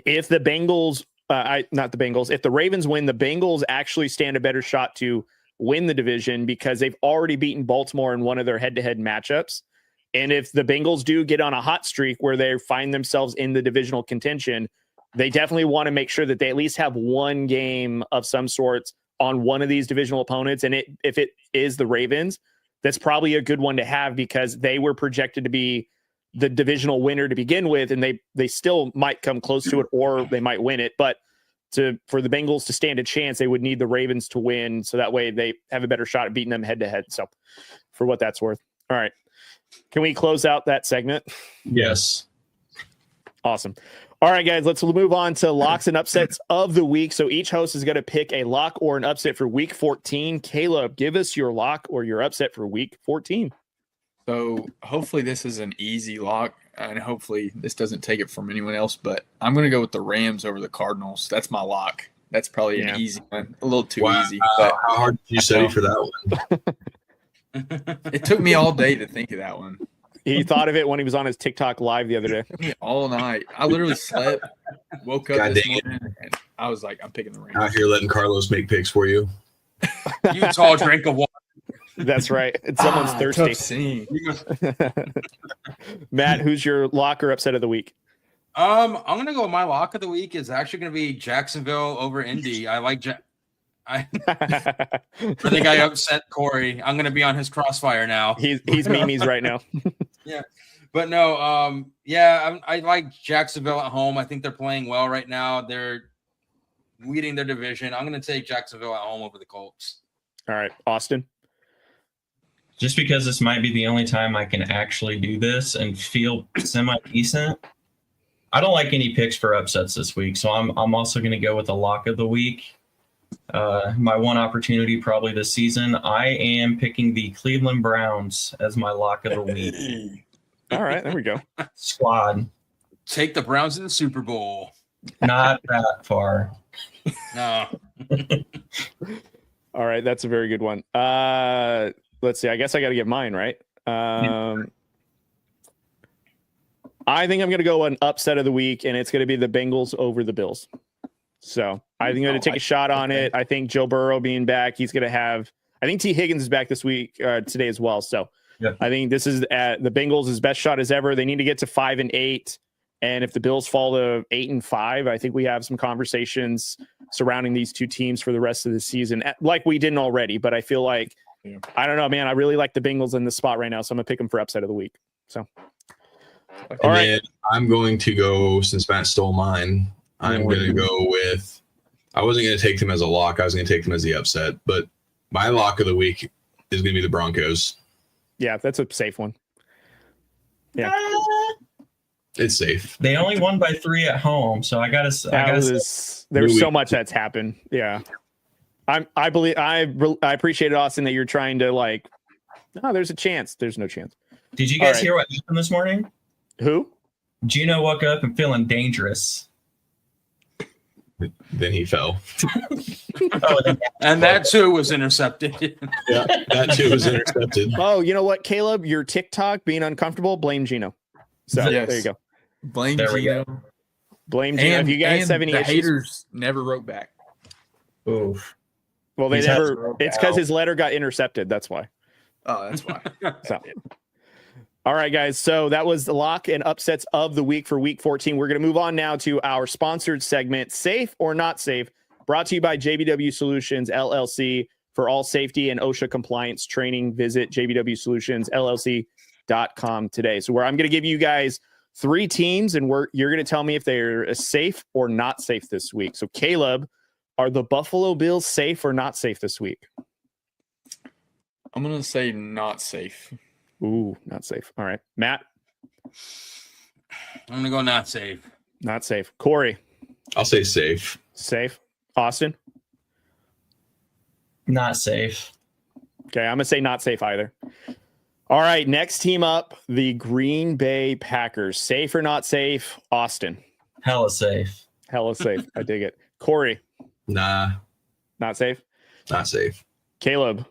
if the Bengals, if the Ravens win, the Bengals actually stand a better shot to win the division because they've already beaten Baltimore in one of their head-to-head matchups. And if the Bengals do get on a hot streak where they find themselves in the divisional contention, they definitely want to make sure that they at least have one game of some sorts on one of these divisional opponents. And if it is the Ravens, that's probably a good one to have because they were projected to be the divisional winner to begin with, and they still might come close to it or they might win it. But for the Bengals to stand a chance, they would need the Ravens to win, so that way they have a better shot at beating them head-to-head. So for what that's worth. All right. Can we close out that segment? Yes. Awesome. All right, guys, let's move on to locks and upsets of the week. So each host is going to pick a lock or an upset for week 14. Caleb, give us your lock or your upset for week 14. So hopefully this is an easy lock, and hopefully this doesn't take it from anyone else, but I'm going to go with the Rams over the Cardinals. That's my lock. That's probably an easy one, a little too easy. But how hard did you study for that one? It took me all day to think of that one. He thought of it when he was on his TikTok live the other day. All night. I literally slept, woke up this morning, and I was like, I'm picking the Rams. Out here letting Carlos make picks for you. You tall drink of water. That's right. Someone's thirsty. Tough scene. Matt, who's your lock or upset of the week? I'm gonna go. My lock of the week is actually gonna be Jacksonville over Indy. I like I think I upset Corey. I'm gonna be on his crossfire now. He's memes right now. Yeah, but no. I like Jacksonville at home. I think they're playing well right now. They're leading their division. I'm gonna take Jacksonville at home over the Colts. All right, Austin. Just because this might be the only time I can actually do this and feel semi-decent, I don't like any picks for upsets this week, so I'm also going to go with a lock of the week. My one opportunity probably this season, I am picking the Cleveland Browns as my lock of the week. All right, there we go. Squad. Take the Browns in the Super Bowl. Not that far. No. All right, that's a very good one. Let's see. I guess I got to get mine, right? I think I'm going to go an upset of the week, and it's going to be the Bengals over the Bills. So I think I'm going to take a shot on it. I think Joe Burrow being back, he's going to have – I think T. Higgins is back this week, today as well. So I think this is the Bengals' best shot as ever. They need to get to 5-8. And if the Bills fall to 8-5, I think we have some conversations surrounding these two teams for the rest of the season, like we didn't already. But I feel like – I don't know, man. I really like the Bengals in this spot right now, so I'm going to pick them for upset of the week. So, all right. I'm going to go, since Matt stole mine, I'm going to go with – I wasn't going to take them as a lock. I was going to take them as the upset. But my lock of the week is going to be the Broncos. Yeah, that's a safe one. Yeah. It's safe. They only won by 3 at home, so I got to – There's so much that's happened. Yeah. I appreciate it, Austin, that you're trying to there's a chance. There's no chance. Did you guys hear what happened this morning? Who? Gino woke up and feeling dangerous. Then he fell. And that too was intercepted. Yeah, that too was intercepted. Oh, you know what, Caleb? Your TikTok being uncomfortable, blame Gino. So there you go. Blame Gino. Blame Gino. If you guys have any the issues. haters never wrote back. Oof. Well, they never. It's because his letter got intercepted. That's why. Oh, that's why. So, all right, guys. So that was the lock and upsets of the week for week 14. We're going to move on now to our sponsored segment, Safe or Not Safe, brought to you by JBW Solutions, LLC. For all safety and OSHA compliance training, visit jbwsolutionsllc.com today. So where I'm going to give you guys 3 teams, and you're going to tell me if they're safe or not safe this week. So, Caleb, are the Buffalo Bills safe or not safe this week? I'm going to say not safe. Ooh, not safe. All right. Matt? I'm going to go not safe. Not safe. Corey? I'll say safe. Safe. Austin? Not safe. Okay, I'm going to say not safe either. All right, next team up, the Green Bay Packers. Safe or not safe? Austin. Hella safe. Hella safe. I dig it. Corey. Nah, Not safe. not safe. Caleb.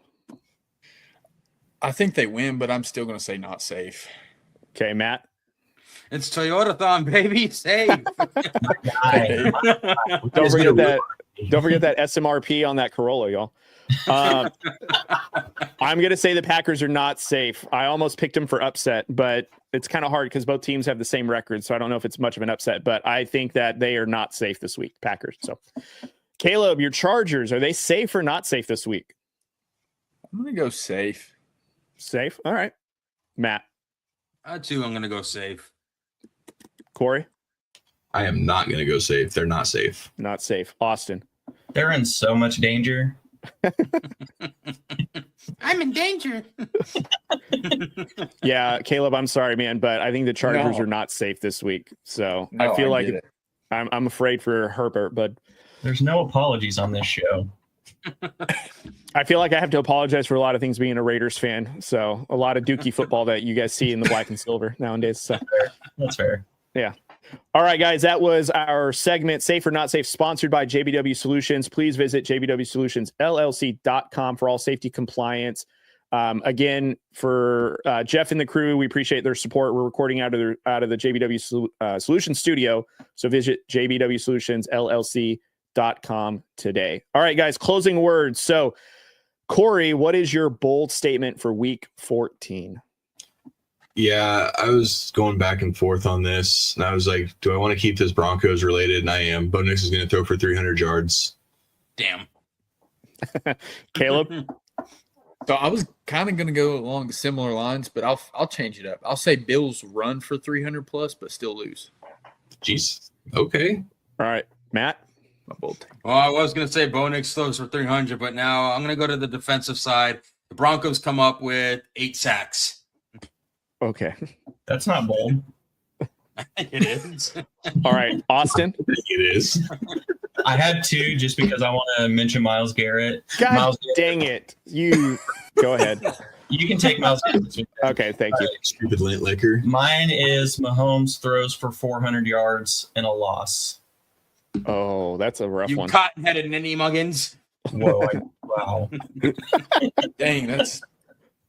I think they win, but I'm still going to say not safe. Okay, Matt. It's Toyotathon, baby. Safe. Don't forget that. Don't forget that SMRP on that Corolla, y'all. I'm going to say the Packers are not safe. I almost picked them for upset, but it's kind of hard because both teams have the same record. So I don't know if it's much of an upset, but I think that they are not safe this week, Packers. So Caleb, your Chargers, are they safe or not safe this week? I'm going to go safe. Safe. All right. Matt. Too, I'm going to go safe. Corey. I am not going to go safe. They're not safe. Not safe. Austin. They're in so much danger. I'm in danger. Yeah, Caleb, I'm sorry, man, but I think the Chargers are not safe this week. So No, I feel I like get it. I'm afraid for Herbert, but There's no apologies on this show. I feel like I have to apologize for a lot of things being a Raiders fan. So a lot of Dookie football that you guys see in the black and silver nowadays. So That's fair. yeah. All right, guys, that was our segment, Safe or Not Safe, sponsored by JBW Solutions. Please visit jbwsolutionsllc.com for all safety compliance. Again, for Jeff and the crew, we appreciate their support. We're recording out of the JBW Solutions studio, so visit jbwsolutionsllc.com today. All right, guys, closing words. So, Corey, what is your bold statement for Week 14? Yeah, I was going back and forth on this, and I was like, do I want to keep this Broncos related? And I am. Bo Nix is going to throw for 300 yards. Damn. Caleb? So I was kind of going to go along similar lines, but I'll change it up. I'll say Bills run for 300 plus, but still lose. Jeez. Okay. All right, Matt? My bold take. Well, I was going to say Bo Nix throws for 300, but now I'm going to go to the defensive side. The Broncos come up with 8 sacks. Okay. That's not bold. It is. All right, Austin? It is. I had 2 just because I want to mention Myles Garrett. God Myles dang it. You go ahead. You can take Myles Garrett. Okay, thank you. Stupid lint liquor. Mine is Mahomes throws for 400 yards and a loss. Oh, that's a rough You one. cotton-headed ninny muggins. Whoa! Wow. Dang, that's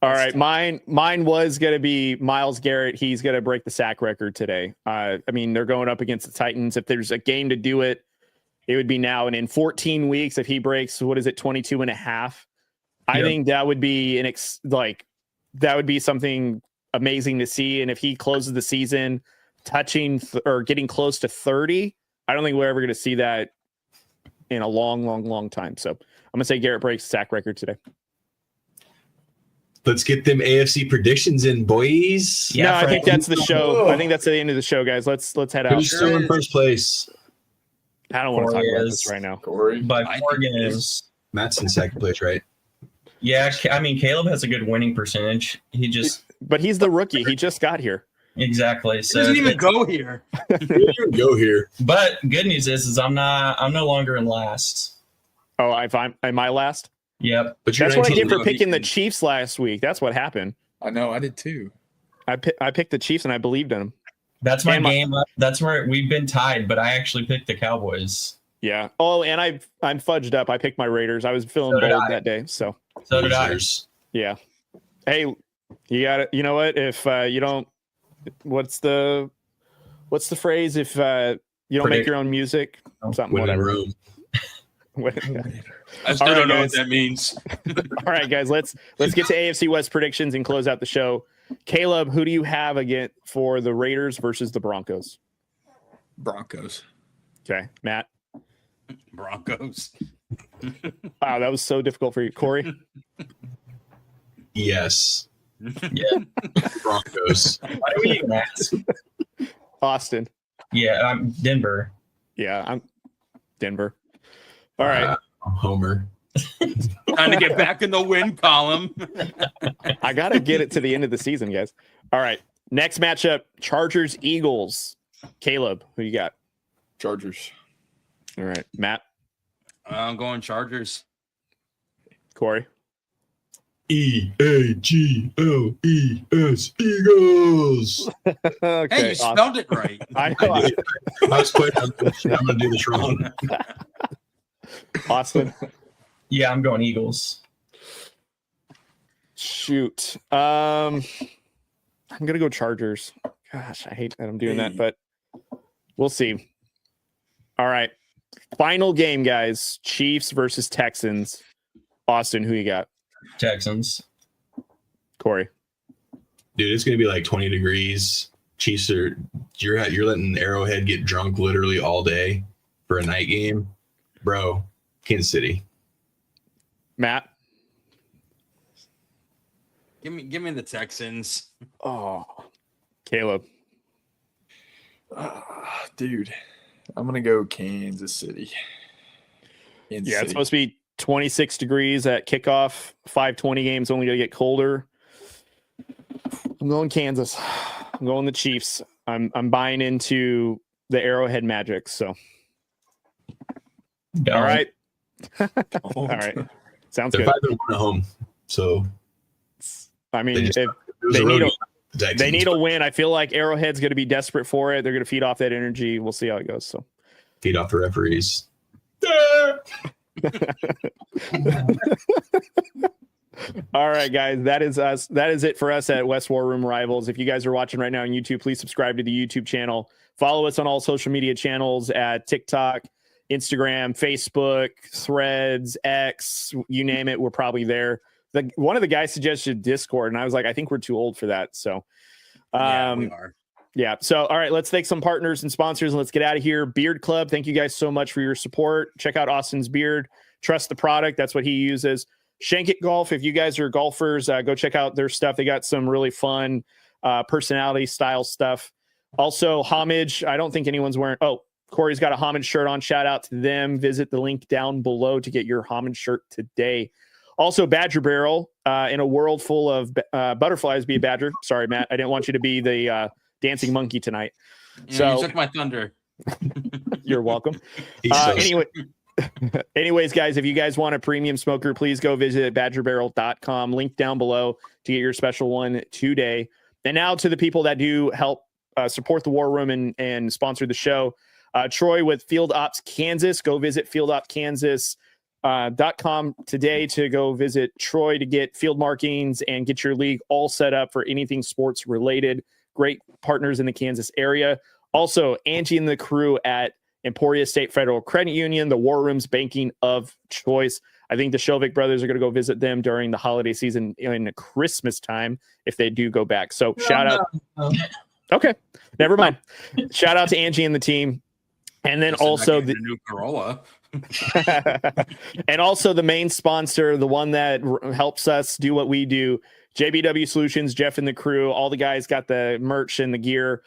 All right, mine was going to be Myles Garrett. He's going to break the sack record today. I mean, they're going up against the Titans. If there's a game to do it, it would be now. And in 14 weeks, if he breaks, 22 and a half, I think that would be that would be something amazing to see. And if he closes the season touching or getting close to 30, I don't think we're ever going to see that in a long time. So I'm going to say Garrett breaks the sack record today. Let's get them AFC predictions in, boys. Yeah, no, I think that's the show. I think that's the end of the show, guys. Let's head out. Who's still in first place? I don't want to talk about this right now. Corey. By 4 games. Matt's in second place, right? Yeah, I mean, Caleb has a good winning percentage. But he's the rookie. He just got here. Exactly. He So doesn't even go here. Go here. But good news is I'm no longer in last. Oh, am I last? Yep. But you're That's what I 19. did for picking the Chiefs last week. That's what happened. I know, I did too. I picked the Chiefs and I believed in them. That's my game. That's where we've been tied, but I actually picked the Cowboys. Yeah. Oh, and I'm fudged up. I picked my Raiders. I was feeling bold that day. So did I. Yeah. Hey, you got it. You know what? If you don't, what's the phrase? If you don't make your own music, something whatever. I still don't know what that means. All right, guys, let's get to AFC West predictions and close out the show. Caleb, who do you have again for the Raiders versus the Broncos? Broncos. Okay, Matt. Broncos. Wow, that was so difficult for you, Corey. Yes. Yeah. Broncos. Why do we even ask? Austin. Yeah, I'm Denver. Yeah, I'm Denver. All right. Homer. Time to get back in the win column. I got to get it to the end of the season, guys. All right. Next matchup, Chargers, Eagles. Caleb, who you got? Chargers. All right. Matt. I'm going Chargers. Corey. Eagles. Eagles. Okay, Hey, you spelled it right. I know. I did. I was quite. I'm going to do this wrong. Austin. Yeah, I'm going Eagles. Shoot. I'm gonna go Chargers. Gosh, I hate that I'm doing that, but we'll see. All right. Final game, guys. Chiefs versus Texans. Austin, who you got? Texans. Corey. Dude, it's going to be like 20 degrees. Chiefs are you're letting Arrowhead get drunk literally all day for a night game. Bro, Kansas City. Matt. Give me the Texans. Oh, Caleb. Dude, I'm gonna go Kansas City. It's supposed to be 26 degrees at kickoff. 5:20 games only to get colder. I'm going Kansas. I'm going the Chiefs. I'm buying into the Arrowhead magic. So, all right. All right. Sounds They're good. 5-1 at home. So I mean, they just- if it was they a road need a, game. The Texans. they need a win. I feel like Arrowhead's going to be desperate for it. They're going to feed off that energy. We'll see how it goes. So, Feed off the referees. all right, guys, that is us. That is it for us at West War Room Rivals. If you guys are watching right now on YouTube, please subscribe to the YouTube channel. Follow us on all social media channels at TikTok, Instagram, Facebook, Threads, X, you name it. We're probably there. One of the guys suggested Discord, and I was like, I think we're too old for that. So, We are. yeah. So, all right, let's thank some partners and sponsors and let's get out of here. Beard Club, thank you guys so much for your support. Check out Austin's beard. Trust the product. That's what he uses. Shank It Golf. If you guys are golfers, go check out their stuff. They got some really fun personality style stuff. Also, Homage. I don't think anyone's wearing. Oh, Corey's got a Homage shirt on. Shout out to them. Visit the link down below to get your Homage shirt today. Also, Badger Barrel. In a world full of butterflies, be a badger. Sorry, Matt. I didn't want you to be the dancing monkey tonight. You took my thunder. You're welcome. He's so Anyways, guys, if you guys want a premium smoker, please go visit badgerbarrel.com. Link down below to get your special one today. And now to the people that do help support the War Room and sponsor the show. Troy with Field Ops Kansas. Go visit fieldopkansas.com today to go visit Troy to get field markings and get your league all set up for anything sports related. Great partners in the Kansas area. Also, Angie and the crew at Emporia State Federal Credit Union, the War Room's banking of choice. I think the Shelvick brothers are going to go visit them during the holiday season in Christmas time if they do go back. So shout out. Okay, never mind. Shout out to Angie and the team. And then also the new Corolla. and also the main sponsor, the one that helps us do what we do, JBW Solutions, Jeff and the crew. All the guys got the merch and the gear.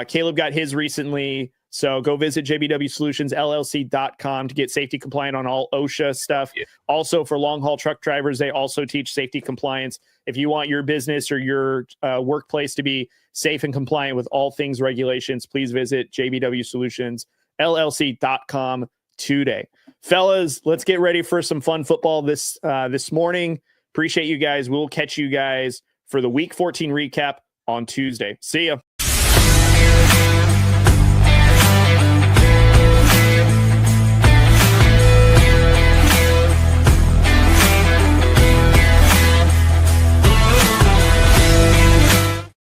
Caleb got his recently. So go visit jbwsolutionsllc.com to get safety compliant on all OSHA stuff. Yeah. Also for long haul truck drivers, they also teach safety compliance. If you want your business or your workplace to be safe and compliant with all things regulations, please visit jbwsolutionsllc.com today. Fellas, let's get ready for some fun football this morning. Appreciate you guys. We'll catch you guys for the Week 14 recap on Tuesday. See ya.